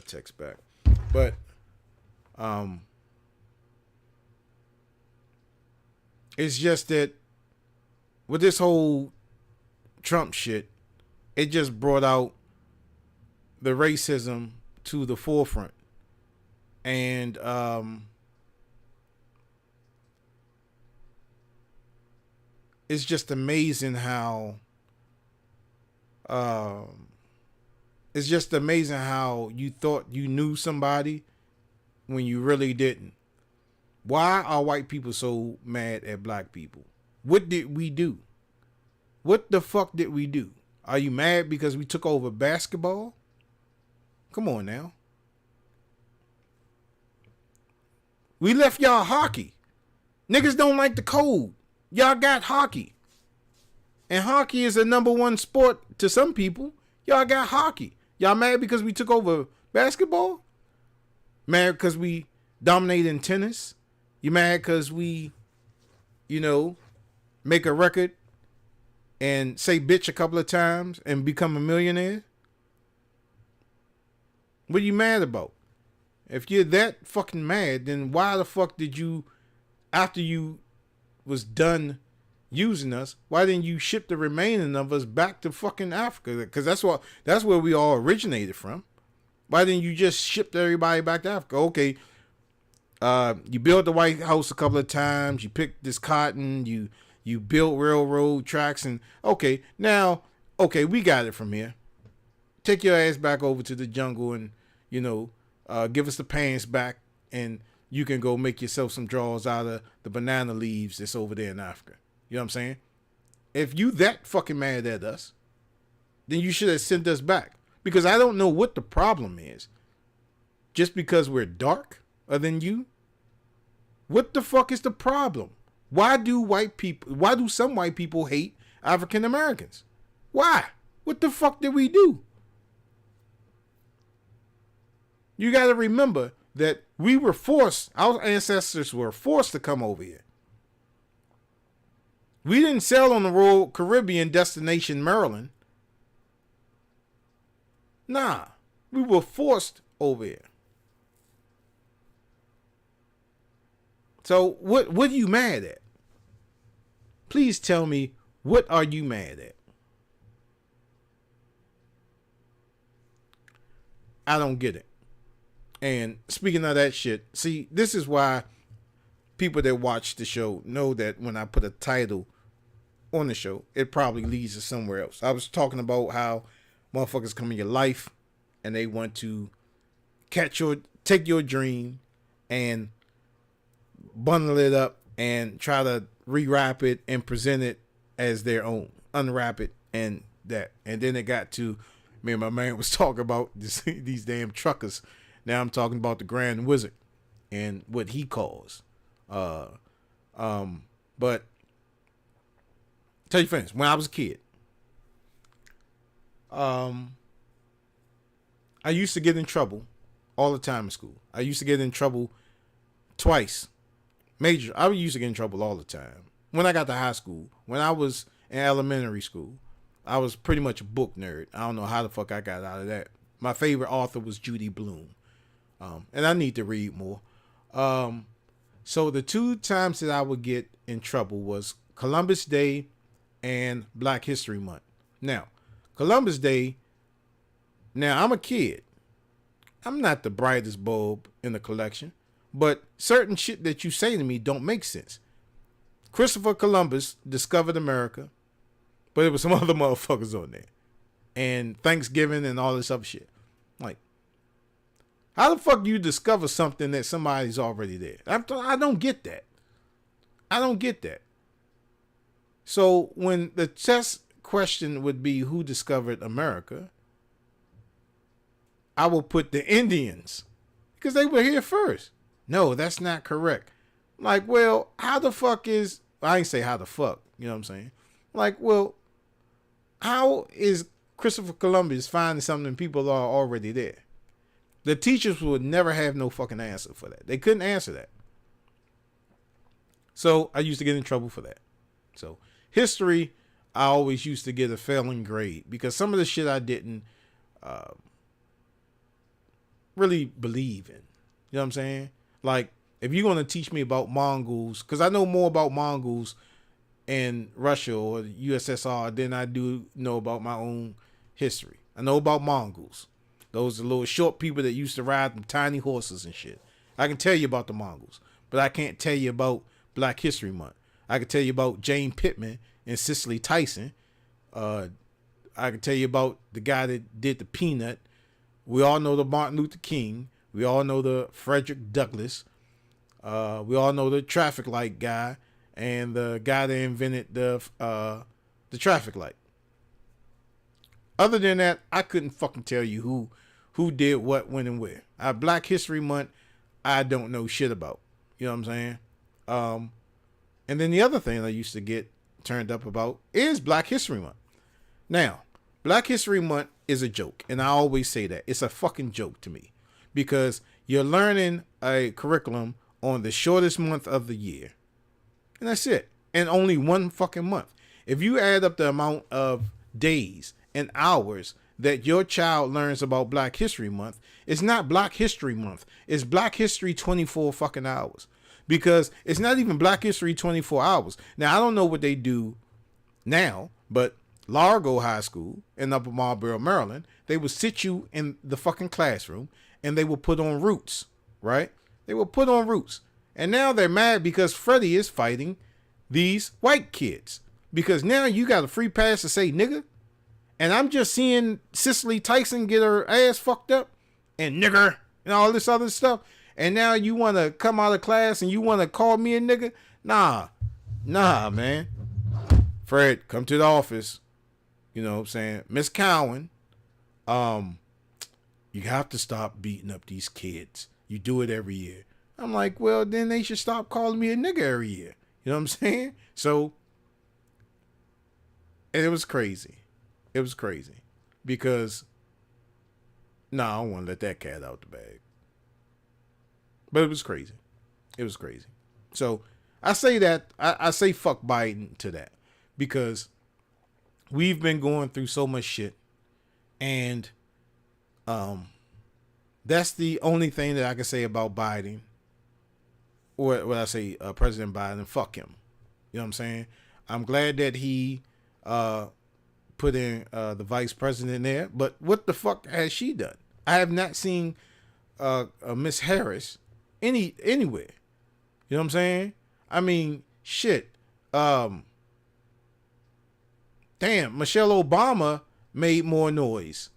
text back. But it's just that with this whole Trump shit, it just brought out the racism to the forefront. And it's just amazing how you thought you knew somebody when you really didn't. Why are white people so mad at black people? What did we do? What the fuck did we do? Are you mad because we took over basketball? Come on now. We left y'all hockey. Niggas don't like the cold. Y'all got hockey. And hockey is the number one sport to some people. Y'all got hockey. Y'all mad because we took over basketball? Mad because we dominated in tennis? You mad because we, make a record and say bitch a couple of times and become a millionaire? What are you mad about? If you're that fucking mad, then why the fuck did you, after you was done using us, why didn't you ship the remaining of us back to fucking Africa? Because that's where we all originated from. Why didn't you just ship everybody back to Africa? Okay, you built the White House a couple of times. You picked this cotton. You built railroad tracks, and okay, we got it from here. Take your ass back over to the jungle and give us the pants back, and you can go make yourself some drawers out of the banana leaves that's over there in Africa. You know what I'm saying? If you that fucking mad at us, then you should have sent us back. Because I don't know what the problem is. Just because we're darker than you? What the fuck is the problem? Why do some white people hate African Americans? Why? What the fuck did we do? You got to remember that our ancestors were forced to come over here. We didn't sail on the Royal Caribbean destination Maryland. Nah, we were forced over here. So what are you mad at? Please tell me, what are you mad at? I don't get it. And speaking of that shit, see, this is why people that watch the show know that when I put a title on the show, it probably leads to somewhere else. I was talking about how motherfuckers come in your life and they want to take your dream and bundle it up and try to rewrap it and present it as their own, unwrap it and that. And then it got to me and my man was talking about these damn truckers. Now I'm talking about the Grand Wizard and what he calls. But tell you friends, when I was a kid, I used to get in trouble all the time in school. I used to get in trouble twice. Major. I used to get in trouble all the time. When I got to high school, when I was in elementary school, I was pretty much a book nerd. I don't know how the fuck I got out of that. My favorite author was Judy Blume. And I need to read more. So the two times that I would get in trouble was Columbus Day and Black History Month. Now, Columbus Day, I'm a kid. I'm not the brightest bulb in the collection, but certain shit that you say to me don't make sense. Christopher Columbus discovered America, but it was some other motherfuckers on there. And Thanksgiving and all this other shit. Like, how the fuck do you discover something that somebody's already there? I don't get that. I don't get that. So when the test question would be who discovered America, I will put the Indians because they were here first. No, that's not correct. Like, well, how the fuck is, I ain't say how the fuck, you know what I'm saying? Like, well, how is Christopher Columbus finding something people are already there? The teachers would never have no fucking answer for that. They couldn't answer that. So I used to get in trouble for that. So history, I always used to get a failing grade because some of the shit I didn't really believe in. You know what I'm saying? Like, if you're going to teach me about Mongols, because I know more about Mongols in Russia or the USSR than I do know about my own history. I know about Mongols. Those are little short people that used to ride them tiny horses and shit. I can tell you about the Mongols, but I can't tell you about Black History Month. I can tell you about Jane Pittman and Cicely Tyson. I can tell you about the guy that did the Peanut. We all know the Martin Luther King. We all know the Frederick Douglass. We all know the traffic light guy and the guy that invented the traffic light. Other than that, I couldn't fucking tell you who did what, when, and where. Black History Month, I don't know shit about. You know what I'm saying? And then the other thing I used to get turned up about is Black History Month. Now, Black History Month is a joke, and I always say that. It's a fucking joke to me because you're learning a curriculum on the shortest month of the year. And that's it. And only one fucking month. If you add up the amount of days and hours that your child learns about Black History Month, it's not Black History Month. It's Black History 24 fucking hours. Because it's not even Black History 24 hours. Now, I don't know what they do now, but Largo High School in Upper Marlboro, Maryland, they would sit you in the fucking classroom and they will put on Roots, right? They will put on Roots. And now they're mad because Freddie is fighting these white kids. Because now you got a free pass to say nigga. And I'm just seeing Cicely Tyson get her ass fucked up and nigger and all this other stuff. And now you want to come out of class and you want to call me a nigga? Nah, man. Fred, come to the office. You know what I'm saying? Miss Cowan, you have to stop beating up these kids. You do it every year. I'm like, well, then they should stop calling me a nigga every year. You know what I'm saying? So, and it was crazy. It was crazy. Because, I don't want to let that cat out the bag. But it was crazy. It was crazy. So, I say that, I say fuck Biden to that. Because we've been going through so much shit. And, that's the only thing that I can say about Biden. Or what I say, President Biden, fuck him. You know what I'm saying? I'm glad that he put in the vice president there. But what the fuck has she done? I have not seen Miss Harris anywhere. You know what I'm saying? I mean, shit. Damn, Michelle Obama made more noise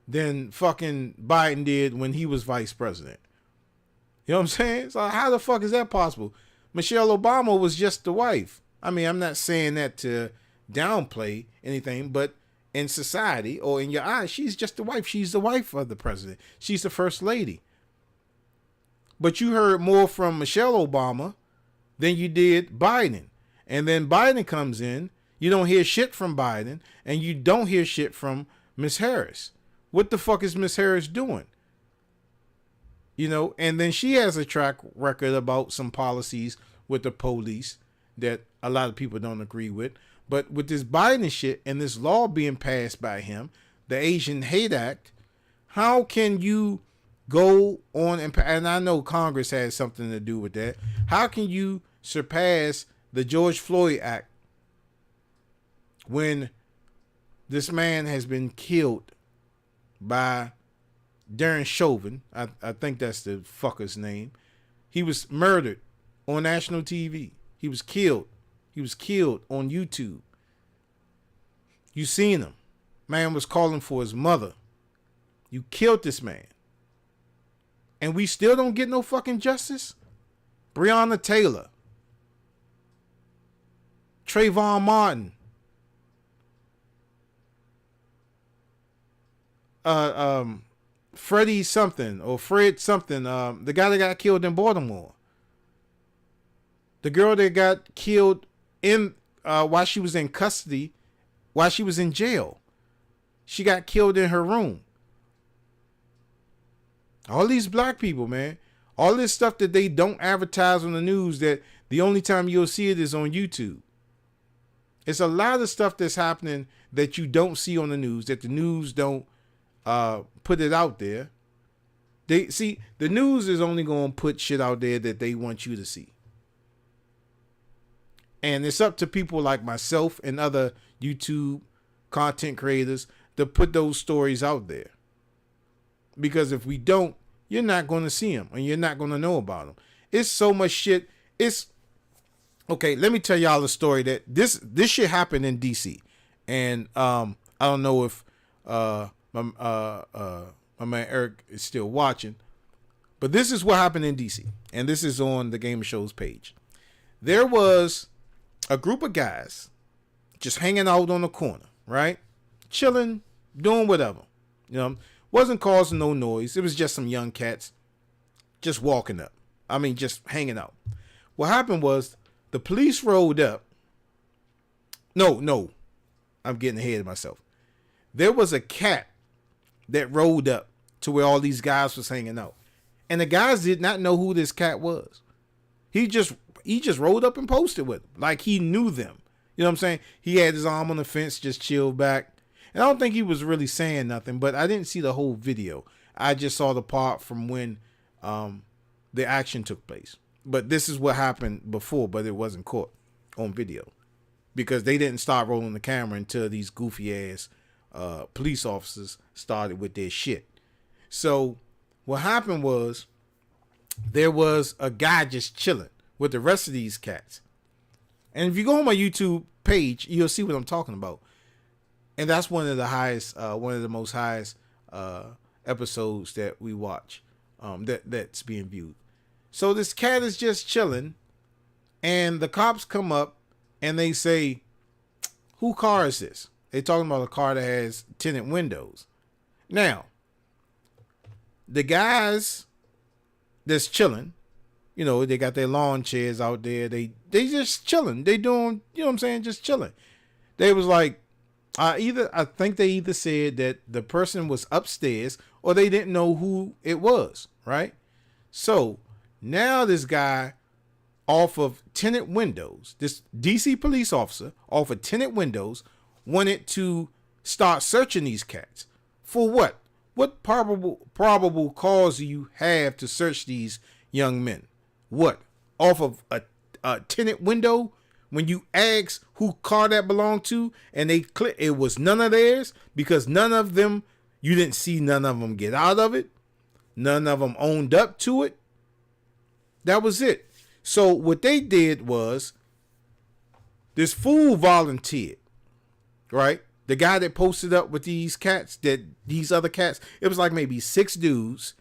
than fucking Biden did when he was vice president. You know what I'm saying? So how the fuck is that possible? Michelle Obama was just the wife. I mean, I'm not saying that to downplay anything, but in society or in your eyes, she's just the wife. She's the wife of the president. She's the first lady. But you heard more from Michelle Obama than you did Biden. And then Biden comes in. You don't hear shit from Biden. And you don't hear shit from Miss Harris. What the fuck is Miss Harris doing? You know, and then she has a track record about some policies with the police that a lot of people don't agree with. But with this Biden shit and this law being passed by him, the Asian Hate Act, how can you go on and I know Congress has something to do with that. How can you surpass the George Floyd Act when this man has been killed by Darren Chauvin? I think that's the fucker's name. He was murdered on national TV. He was killed. He was killed on YouTube. You seen him. Man was calling for his mother. You killed this man. And we still don't get no fucking justice? Breonna Taylor. Trayvon Martin. Freddie something or Fred something. The guy that got killed in Baltimore. The girl that got killed in while she was in custody, while she was in jail. She got killed in her room. All these black people, man. All this stuff that they don't advertise on the news, that the only time you'll see it is on YouTube. It's a lot of stuff that's happening that you don't see on the news, that the news don't put it out there. They see, the news is only going to put shit out there that they want you to see. And it's up to people like myself and other YouTube content creators to put those stories out there. Because if we don't, you're not going to see them and you're not going to know about them. It's so much shit. It's okay. Let me tell y'all a story that this shit happened in DC. And I don't know if my man Eric is still watching, but this is what happened in DC. And this is on the Gamer Show's page. There was a group of guys just hanging out on the corner, right? Chilling, doing whatever. You know, wasn't causing no noise. It was just some young cats just walking up. I mean, just hanging out. What happened was the police rolled up. No, I'm getting ahead of myself. There was a cat that rolled up to where all these guys was hanging out. And the guys did not know who this cat was. He just rolled up and posted with them. Like he knew them. You know what I'm saying? He had his arm on the fence, just chilled back. And I don't think he was really saying nothing, but I didn't see the whole video. I just saw the part from when the action took place. But this is what happened before, but it wasn't caught on video. Because they didn't start rolling the camera until these goofy ass police officers started with their shit. So what happened was there was a guy just chilling with the rest of these cats. And if you go on my YouTube page, you'll see what I'm talking about. And that's one of the highest, one of the most highest episodes that we watch, that's being viewed. So this cat is just chilling, and the cops come up and they say, "Who car is this?" They're talking about a car that has tinted windows. Now, the guys that's chilling, you know, they got their lawn chairs out there. They just chilling. They doing, you know what I'm saying, just chilling. They was like, I think they either said that the person was upstairs or they didn't know who it was, right? So now this guy off of tinted windows, this DC police officer off of tinted windows wanted to start searching these cats. For what? What probable cause do you have to search these young men? What? Off of a tinted window? When you ask who car that belonged to and they click, it was none of theirs, because none of them, you didn't see none of them get out of it. None of them owned up to it. That was it. So what they did was, this fool volunteered, right? The guy that posted up with these cats, these other cats, it was like maybe 6 dudes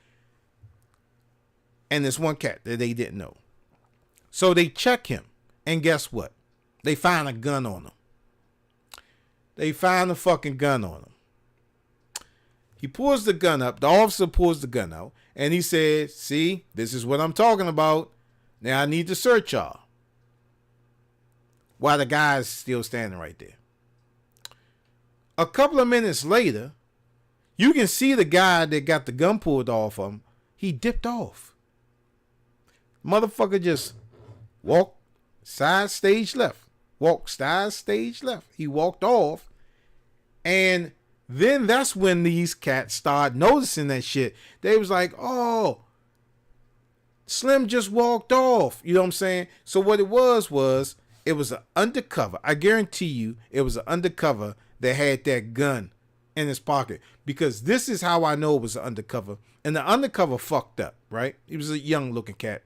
and this one cat that they didn't know. So they check him, and guess what? They find a gun on him. They find a fucking gun on him. He pulls the gun up. The officer pulls the gun out. And he said, "See, this is what I'm talking about. Now I need to search y'all." While the guy's still standing right there. A couple of minutes later, you can see the guy that got the gun pulled off him. He dipped off. Motherfucker just walked side stage left. Walked side stage left. He walked off. And then that's when these cats started noticing that shit. They was like, "Oh, Slim just walked off." You know what I'm saying? So what it was it was an undercover. I guarantee you it was an undercover that had that gun in his pocket. Because this is how I know it was an undercover. And the undercover fucked up, right? He was a young looking cat.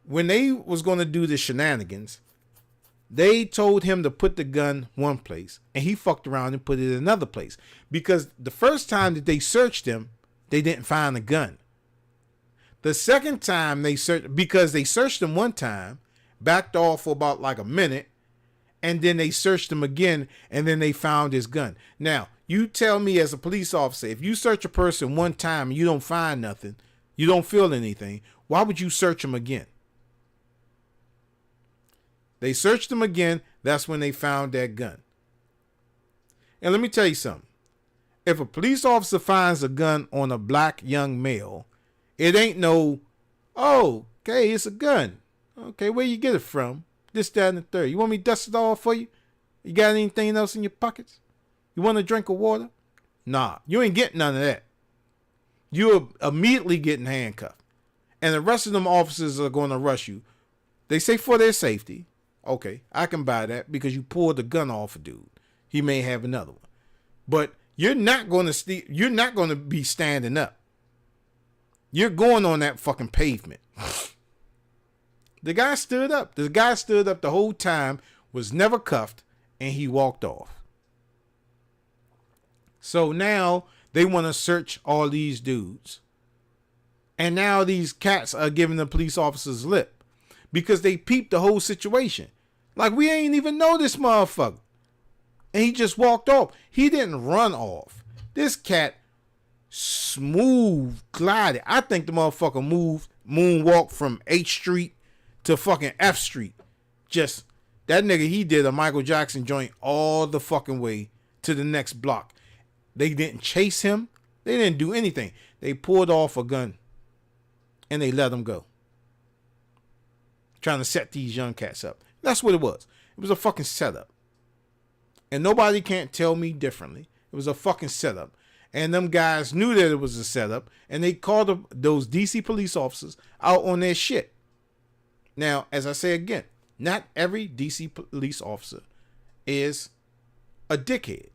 When they was going to do the shenanigans, They told him to put the gun one place, and he fucked around and put it in another place. Because the first time that they searched him, they didn't find the gun. The second time they searched, because they searched him one time, backed off for about like a minute, and then they searched him again, and then they found his gun. Now, you tell me as a police officer, if you search a person one time and you don't find nothing, you don't feel anything, why would you search him again? They searched him again. That's when they found that gun. And let me tell you something. If a police officer finds a gun on a black young male, it ain't no, oh, okay, it's a gun. Okay, where you get it from? This, that, and the third. You want me to dust it all for you? You got anything else in your pockets? You want a drink of water? Nah, you ain't getting none of that. You're immediately getting handcuffed. And the rest of them officers are going to rush you. They say for their safety. Okay, I can buy that because you pulled the gun off a dude. He may have another one. But you're not going to you're not going to be standing up. You're going on that fucking pavement. The guy stood up. The guy stood up the whole time, was never cuffed, and he walked off. So now they want to search all these dudes. And now these cats are giving the police officers lip. Because they peeped the whole situation. Like, we ain't even know this motherfucker. And he just walked off. He didn't run off. This cat smooth glided. I think the motherfucker moonwalked from H Street to fucking F Street. Just, that nigga, he did a Michael Jackson joint all the fucking way to the next block. They didn't chase him. They didn't do anything. They pulled off a gun. And they let him go. Trying to set these young cats up. That's what it was. It was a fucking setup. And nobody can't tell me differently. It was a fucking setup. And them guys knew that it was a setup. And they called those DC police officers out on their shit. Now, as I say again, not every DC police officer is a dickhead.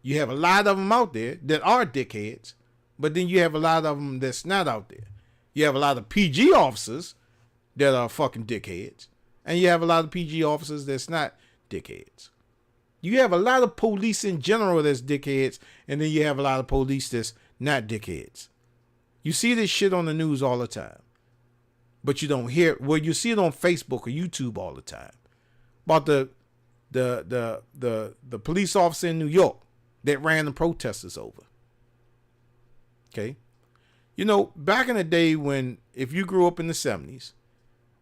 You have a lot of them out there that are dickheads. But then you have a lot of them that's not out there. You have a lot of PG officers that are fucking dickheads. And you have a lot of PG officers that's not dickheads. You have a lot of police in general that's dickheads. And then you have a lot of police that's not dickheads. You see this shit on the news all the time. But you don't hear it. Well, you see it on Facebook or YouTube all the time. About the police officer in New York that ran the protesters over. Okay. You know, back in the day when, if you grew up in the 70s,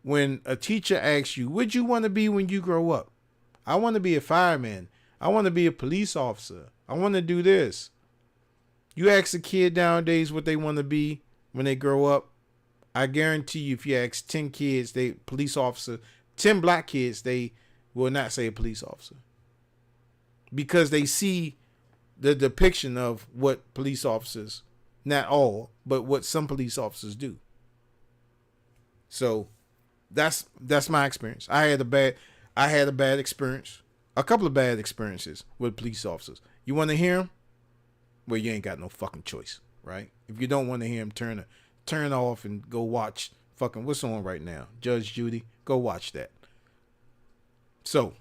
when a teacher asks you, what'd you want to be when you grow up? I want to be a fireman. I want to be a police officer. I want to do this. You ask a kid nowadays what they want to be when they grow up. I guarantee you, if you ask 10 kids, 10 black kids, they will not say a police officer. Because they see the depiction of what police officers, not all, but what some police officers do. So that's my experience. I had a bad experience, a couple of bad experiences with police officers. You want to hear them? Well, you ain't got no fucking choice, right? If you don't want to hear them, turn off and go watch fucking what's on right now. Judge Judy, go watch that. So,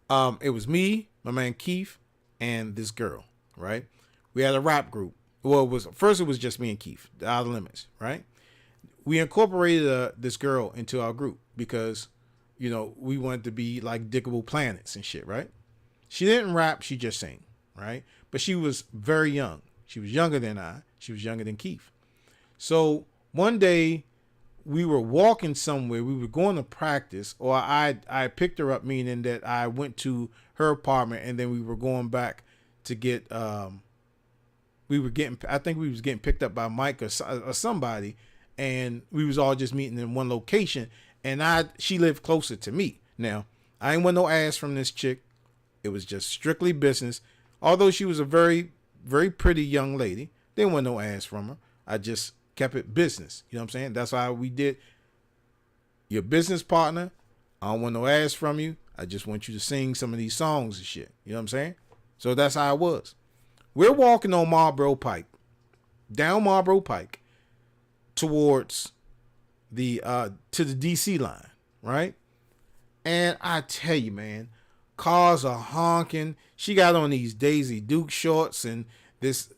it was me, my man Keith, and this girl, right? We had a rap group. Well, it was just me and Keith, the Outer Limits, right? We incorporated this girl into our group because, you know, we wanted to be like Dickable Planets and shit, right? She didn't rap, she just sang, right? But she was very young. She was younger than I. She was younger than Keith. So one day we were walking somewhere. We were going to practice, or I picked her up, meaning that I went to her apartment and then we were going back to get, I think we was getting picked up by Mike or somebody. And we was all just meeting in one location. And she lived closer to me. Now, I ain't want no ass from this chick. It was just strictly business. Although she was a very, very pretty young lady, didn't want no ass from her. I just kept it business. You know what I'm saying? That's how we did. Your business partner, I don't want no ass from you. I just want you to sing some of these songs and shit. You know what I'm saying? So that's how it was. We're walking on Marlboro Pike, down Marlboro Pike, towards the to the DC line, right? And I tell you, man, cars are honking. She got on these Daisy Duke shorts and this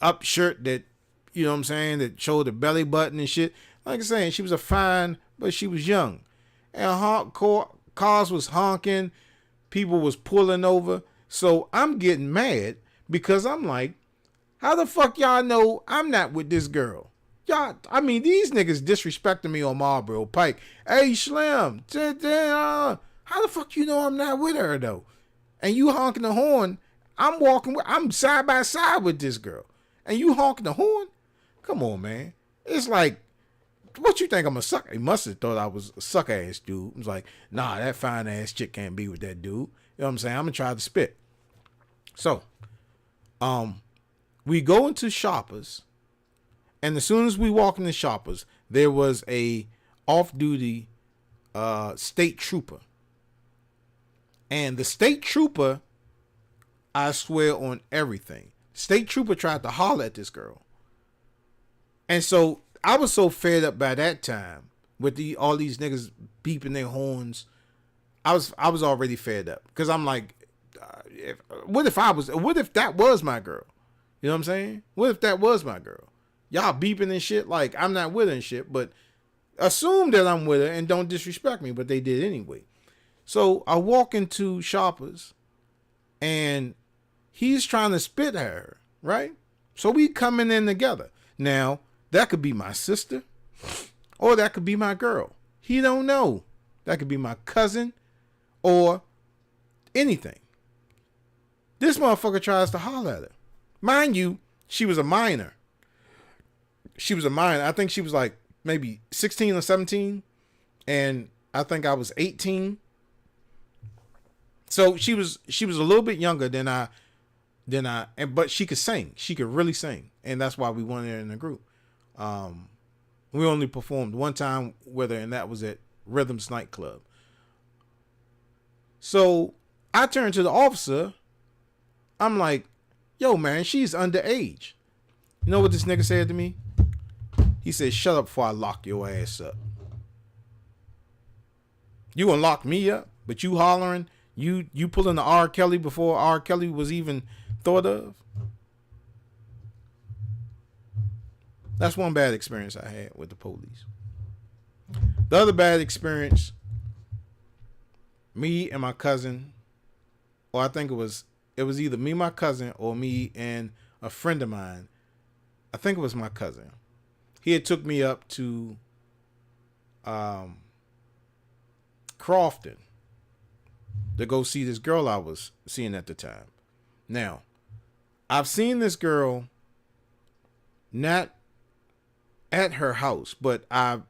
up shirt that, you know what I'm saying, that showed the belly button and shit. Like I'm saying, she was a fine, but she was young. And cars was honking. People was pulling over. So I'm getting mad because I'm like, how the fuck y'all know I'm not with this girl? Y'all, I mean, these niggas disrespecting me on Marlboro Pike. Hey, Slim, how the fuck you know I'm not with her though? And you honking the horn. I'm side by side with this girl. And you honking the horn? Come on, man. It's like, what you think I'm a sucker? He must have thought I was a suck ass dude. I was like, nah, that fine ass chick can't be with that dude. You know what I'm saying? I'm gonna try to spit. So, we go into Shoppers, and as soon as we walk into Shoppers, there was a off-duty state trooper. And the state trooper, I swear on everything, state trooper tried to holler at this girl. And so I was so fed up by that time with all these niggas beeping their horns. I was already fed up because I'm like, what if that was my girl? You know what I'm saying? What if that was my girl? Y'all beeping and shit like I'm not with her and shit, but assume that I'm with her and don't disrespect me, but they did anyway. So I walk into Shoppers and he's trying to spit at her, right? So we coming in together. Now, that could be my sister or that could be my girl. He don't know. That could be my cousin or anything. This motherfucker tries to holler at her. Mind you, she was a minor. I think she was like maybe 16 or 17. And I think I was 18. So she was a little bit younger than I, but she could sing. She could really sing. And that's why we wanted her in the group. We only performed one time with her, and that was at Rhythms Nightclub. So I turned to the officer. I'm like, yo, man, she's underage. You know what this nigga said to me? He said, shut up before I lock your ass up. You gonna lock me up, but you hollering, you pulling the R. Kelly before R. Kelly was even thought of? That's one bad experience I had with the police. The other bad experience, me and my cousin, or I think it was either me, my cousin, or me and a friend of mine. I think it was my cousin. He had took me up to Crofton to go see this girl I was seeing at the time. Now, I've seen this girl not at her house, but I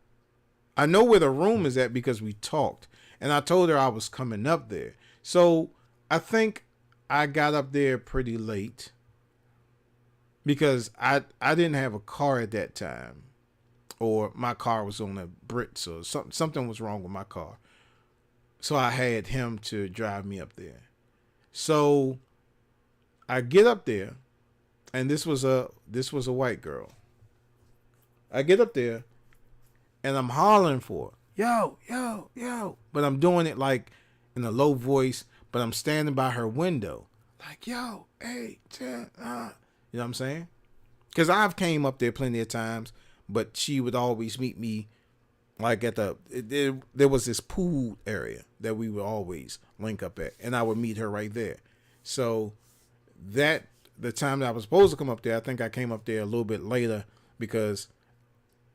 know where the room is at because we talked, and I told her I was coming up there. So I think I got up there pretty late because I didn't have a car at that time, or my car was on a Brits, or something was wrong with my car. So I had him to drive me up there. So I get up there, and this was a white girl. I get up there, and I'm hollering for her. Yo, yo, yo. But I'm doing it like in a low voice, but I'm standing by her window. Like, yo, hey, 10, You know what I'm saying? Because I've came up there plenty of times, but she would always meet me like at there was this pool area that we would always link up at, and I would meet her right there. So the time that I was supposed to come up there, I think I came up there a little bit later because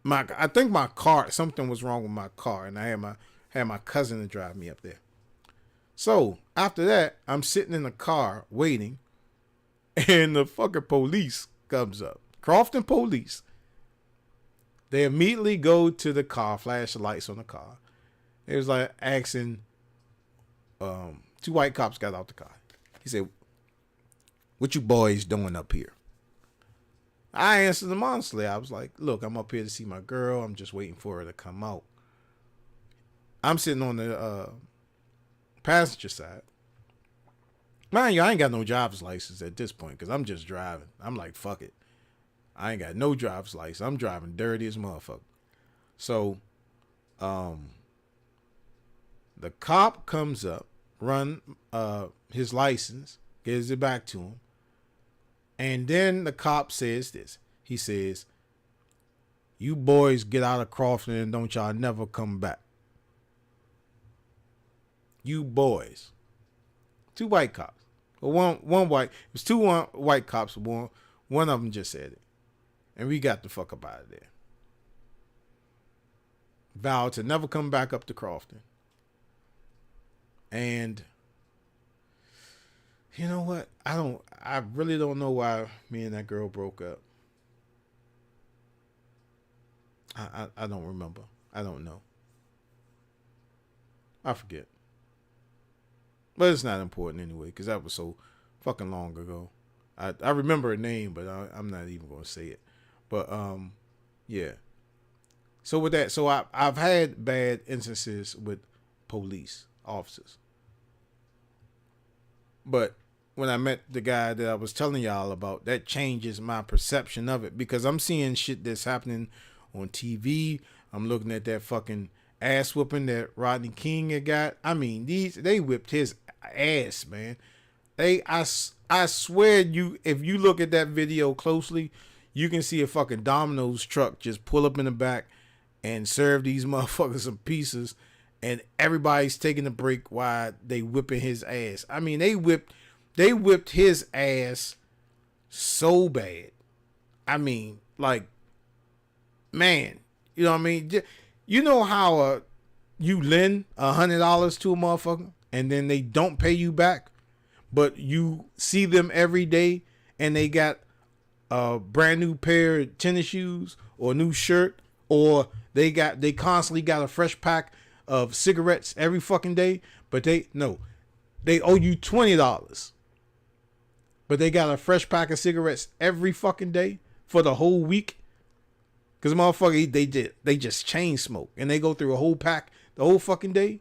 I think my car, something was wrong with my car, and I had my cousin to drive me up there. So after that, I'm sitting in the car waiting, and the fucking police comes up. Crofton police. They immediately go to the car, flash the lights on the car. It was like asking, two white cops got out the car. He said, what you boys doing up here? I answered them honestly. I was like, look, I'm up here to see my girl. I'm just waiting for her to come out. I'm sitting on the passenger side. Mind you, I ain't got no driver's license at this point because I'm just driving. I'm like, fuck it. I ain't got no driver's license. I'm driving dirty as motherfucker. So, The cop comes up, run his license, gives it back to him, and then the cop says this. He says, "You boys get out of Crofton and don't y'all never come back. You boys." Two white cops. Well, one white. It was two white cops. One of them just said it, and we got the fuck up out of there. Vowed to never come back up to Crofton. And you know what? I really don't know why me and that girl broke up. I don't remember. I don't know. I forget. But it's not important anyway, because that was so fucking long ago. I remember her name, but I'm not even going to say it. But, yeah. So with that, so I've had bad instances with police officers. But when I met the guy that I was telling y'all about, that changes my perception of it, because I'm seeing shit that's happening on TV. I'm looking at that fucking ass whooping that Rodney King had got. I mean, they whipped his ass, man. I swear, if you look at that video closely, you can see a fucking Domino's truck just pull up in the back and serve these motherfuckers some pieces, and everybody's taking a break while they whipping his ass. I mean, they whipped his ass so bad. I mean, like, man, you know what I mean? You know how you lend $100 to a motherfucker and then they don't pay you back, but you see them every day and they got a brand new pair of tennis shoes or a new shirt, or they constantly got a fresh pack of cigarettes every fucking day, but they owe you $20, but they got a fresh pack of cigarettes every fucking day for the whole week. Cause motherfucker, they just chain smoke and they go through a whole pack the whole fucking day.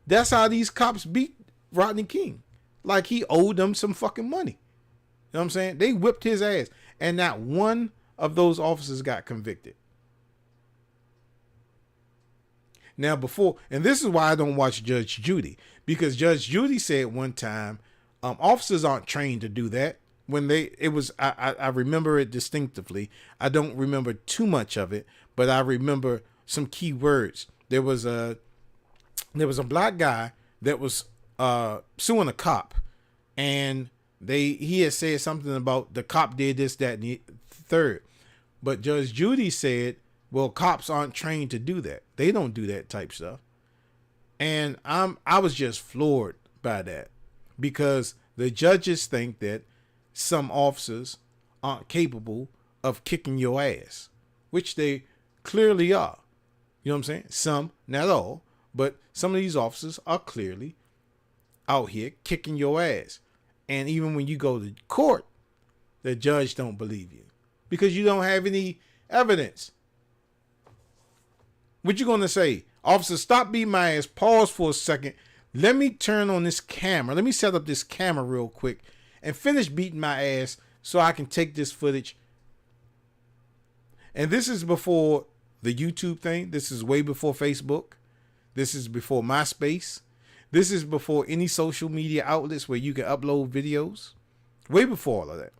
That's how these cops beat Rodney King. Like he owed them some fucking money. You know what I'm saying? They whipped his ass, and not one of those officers got convicted. Now and this is why I don't watch Judge Judy, because Judge Judy said one time, officers aren't trained to do that. I remember it distinctively. I don't remember too much of it, but I remember some key words. There was a black guy that was suing a cop, and he had said something about the cop did this, that, and the third. But Judge Judy said, well, cops aren't trained to do that. They don't do that type stuff. And I was just floored by that, because the judges think that some officers aren't capable of kicking your ass, which they clearly are. You know what I'm saying? Some, not all, but some of these officers are clearly out here kicking your ass. And even when you go to court, the judge don't believe you because you don't have any evidence. What you gonna say? Officer, stop beating my ass. Pause for a second. Let me turn on this camera. Let me set up this camera real quick and finish beating my ass so I can take this footage. And this is before the YouTube thing. This is way before Facebook. This is before MySpace. This is before any social media outlets where you can upload videos. Way before all of that.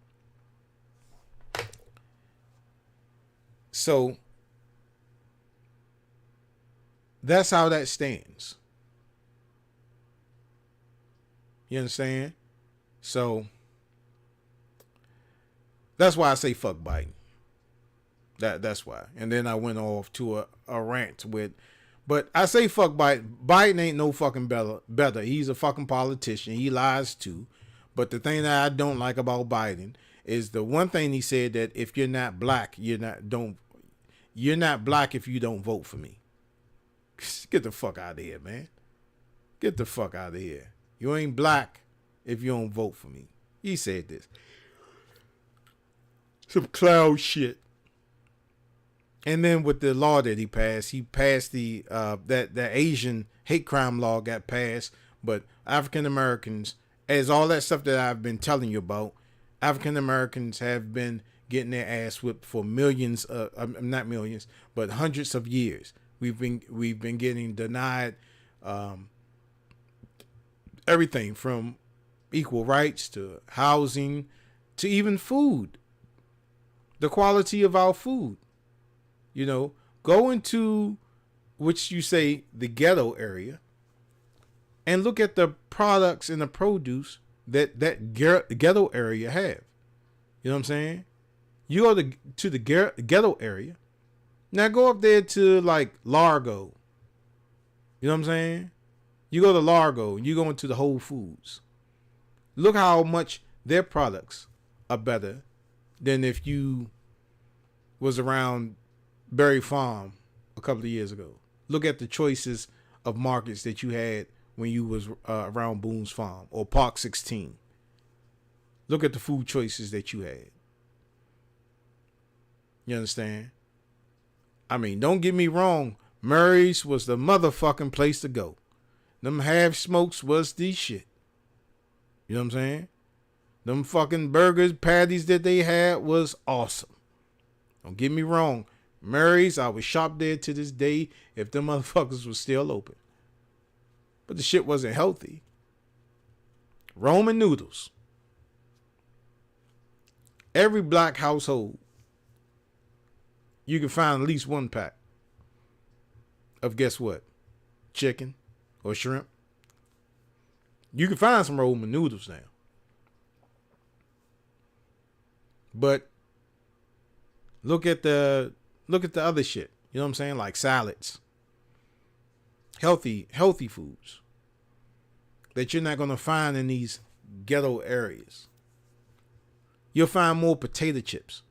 So that's how that stands. You understand? So that's why I say fuck Biden. That's why. And then I went off to a rant with, but I say fuck Biden. Biden ain't no fucking better. He's a fucking politician. He lies too. But the thing that I don't like about Biden is the one thing he said, that if you're not black, you're not black if you don't vote for me. Get the fuck out of here, man. Get the fuck out of here. You ain't black if you don't vote for me. He said this. Some cloud shit. And then with the law that he passed the that Asian hate crime law got passed, but African Americans, as all that stuff that I've been telling you about, African Americans have been getting their ass whipped for millions, not millions, but hundreds of years. We've been getting denied Um, Everything from equal rights to housing to even food, the quality of our food. You know, go into, which you say, the ghetto area, and look at the products and the produce that ghetto area have. You know what I'm saying? You go to the ghetto area. Now go up there to like Largo. You know what I'm saying? You go to Largo and you go into the Whole Foods. Look how much their products are better than if you was around Berry Farm a couple of years ago. Look at the choices of markets that you had when you was around Boone's Farm or Park 16. Look at the food choices that you had. You understand? I mean, don't get me wrong. Murray's was the motherfucking place to go. Them half smokes was the shit. You know what I'm saying? Them fucking burgers, patties that they had was awesome. Don't get me wrong. Murray's, I would shop there to this day if them motherfuckers was still open. But the shit wasn't healthy. Roman noodles. Every black household, you can find at least one pack of guess what? Chicken or shrimp. You can find some Roman noodles now. But look at the other shit. You know what I'm saying? Like salads. Healthy foods that you're not gonna find in these ghetto areas. You'll find more potato chips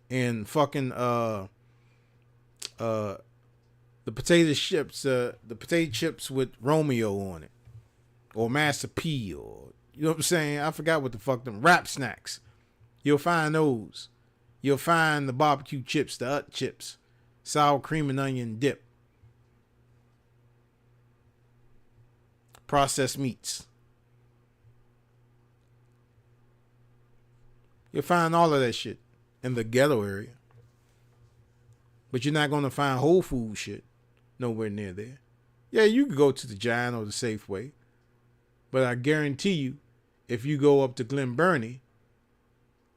and fucking the potato chips with Romeo on it, or Master P, or you know what I'm saying? I forgot what the fuck them rap snacks. You'll find those. You'll find the barbecue chips, the Ut chips, sour cream and onion dip, processed meats. You'll find all of that shit in the ghetto area. But you're not going to find Whole Food shit nowhere near there. Yeah, you could go to the Giant or the Safeway. But I guarantee you, if you go up to Glen Burnie,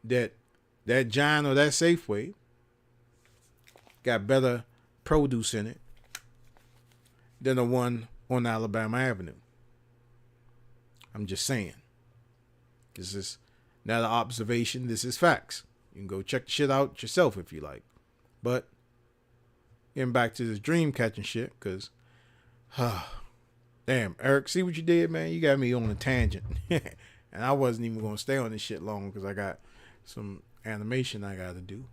that Giant or that Safeway got better produce in it than the one on Alabama Avenue. I'm just saying. This is not an observation. This is facts. You can go check the shit out yourself if you like. But getting back to this dream catching shit, because damn, Eric, see what you did, man? You got me on a tangent. And I wasn't even going to stay on this shit long because I got some animation I got to do.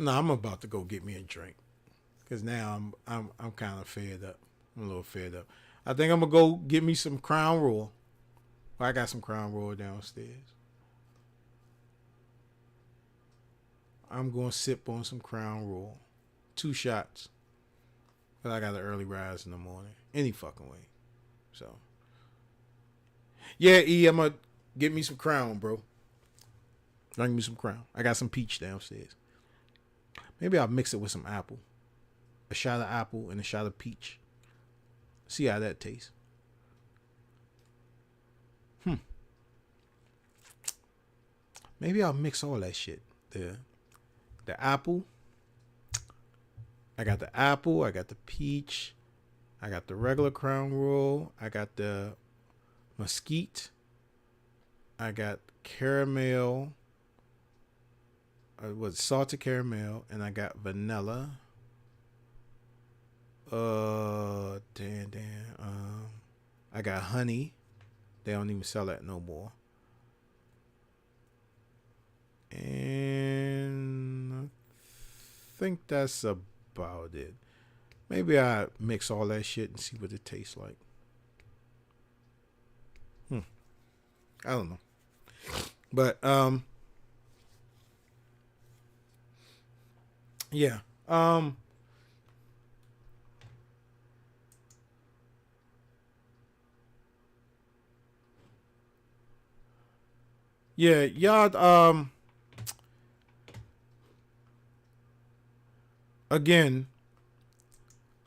No, I'm about to go get me a drink because now I'm kind of fed up. I'm a little fed up. I think I'm gonna go get me some Crown Royal. I got some Crown Royal downstairs. I'm gonna sip on some Crown Royal. 2 shots. But I got an early rise in the morning. Any fucking way. So yeah, I'm gonna get me some Crown, bro. Bring me some Crown. I got some peach downstairs. Maybe I'll mix it with some apple. A shot of apple and a shot of peach. See how that tastes. Maybe I'll mix all that shit. The apple. I got the apple. I got the peach. I got the regular Crown Royal. I got the mesquite. I got caramel. Salted caramel, and I got vanilla. I got honey. They don't even sell that no more. And I think that's about it. Maybe I mix all that shit and see what it tastes like. I don't know. But yeah. Yeah, y'all again,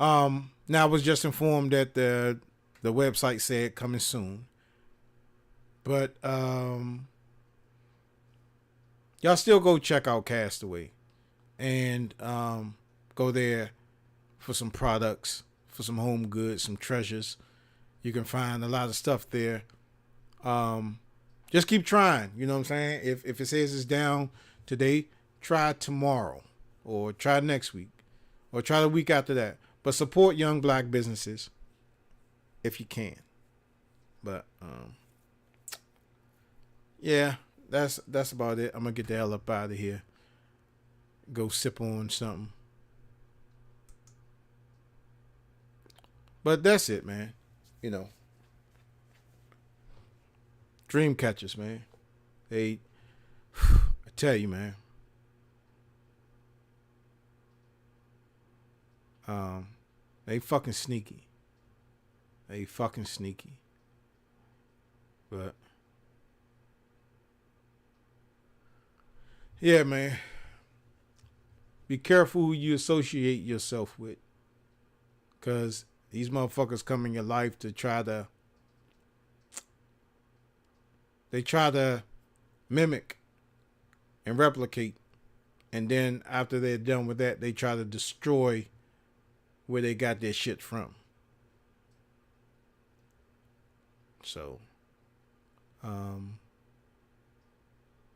now I was just informed that the website said coming soon. But y'all still go check out KastAway and go there for some products, for some home goods, some treasures. You can find a lot of stuff there. Just keep trying. You know what I'm saying? If it says it's down today, try tomorrow, or try next week, or try the week after that. But support young black businesses if you can. But yeah, that's about it. I'm gonna get the hell up out of here. Go sip on something. But that's it, man. You know, dream catchers, man. I tell you, man. They fucking sneaky. But yeah, man. Be careful who you associate yourself with, cause these motherfuckers come in your life to try to mimic and replicate, and then after they're done with that, they try to destroy where they got their shit from. So,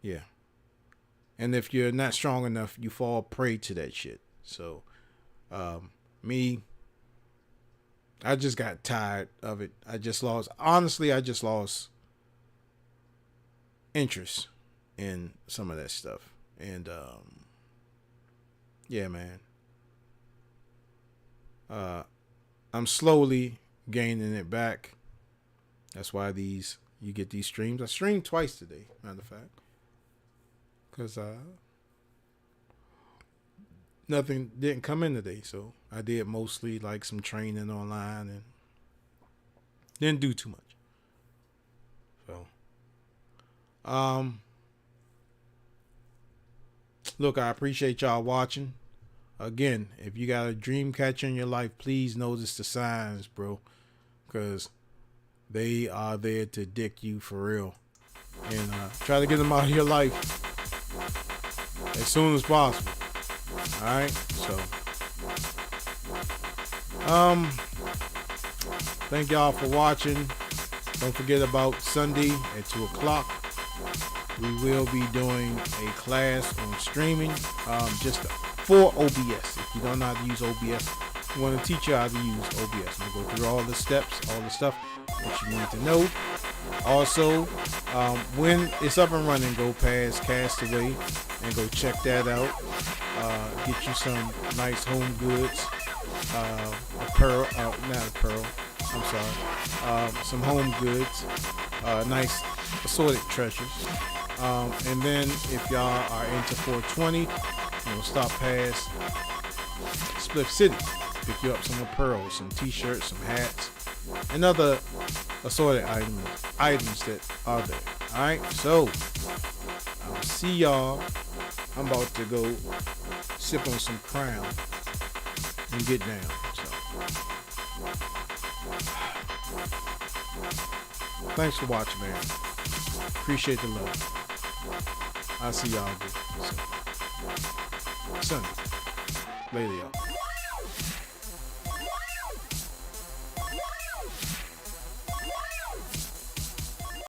yeah. And if you're not strong enough, you fall prey to that shit. So, me, I just got tired of it. I just lost interest in some of that stuff. And, yeah, man. I'm slowly gaining it back. That's why you get these streams. I streamed twice today, matter of fact. Because nothing didn't come in today. So I did mostly like some training online and didn't do too much. So, look, I appreciate y'all watching. Again, if you got a dream catcher in your life, please notice the signs, bro. Because they are there to dick you for real. And try to get them out of your life as soon as possible. Alright? So, thank y'all for watching. Don't forget about Sunday at 2 o'clock. We will be doing a class on streaming. Just for OBS. If you don't know how to use OBS, I want to teach you how to use OBS. I'm going to go through all the steps, all the stuff that you need to know. Also, when it's up and running, go past KastAway and go check that out. Get you some nice home goods. Some home goods. Nice assorted treasures. And then if y'all are into 420, stop past Spliff City. Pick you up some apparel, some t-shirts, some hats, and other assorted items that are there. Alright, so I'll see y'all. I'm about to go sip on some Crown and get down. So thanks for watching, man. Appreciate the love. I'll see y'all again. Sunday. Later, y'all.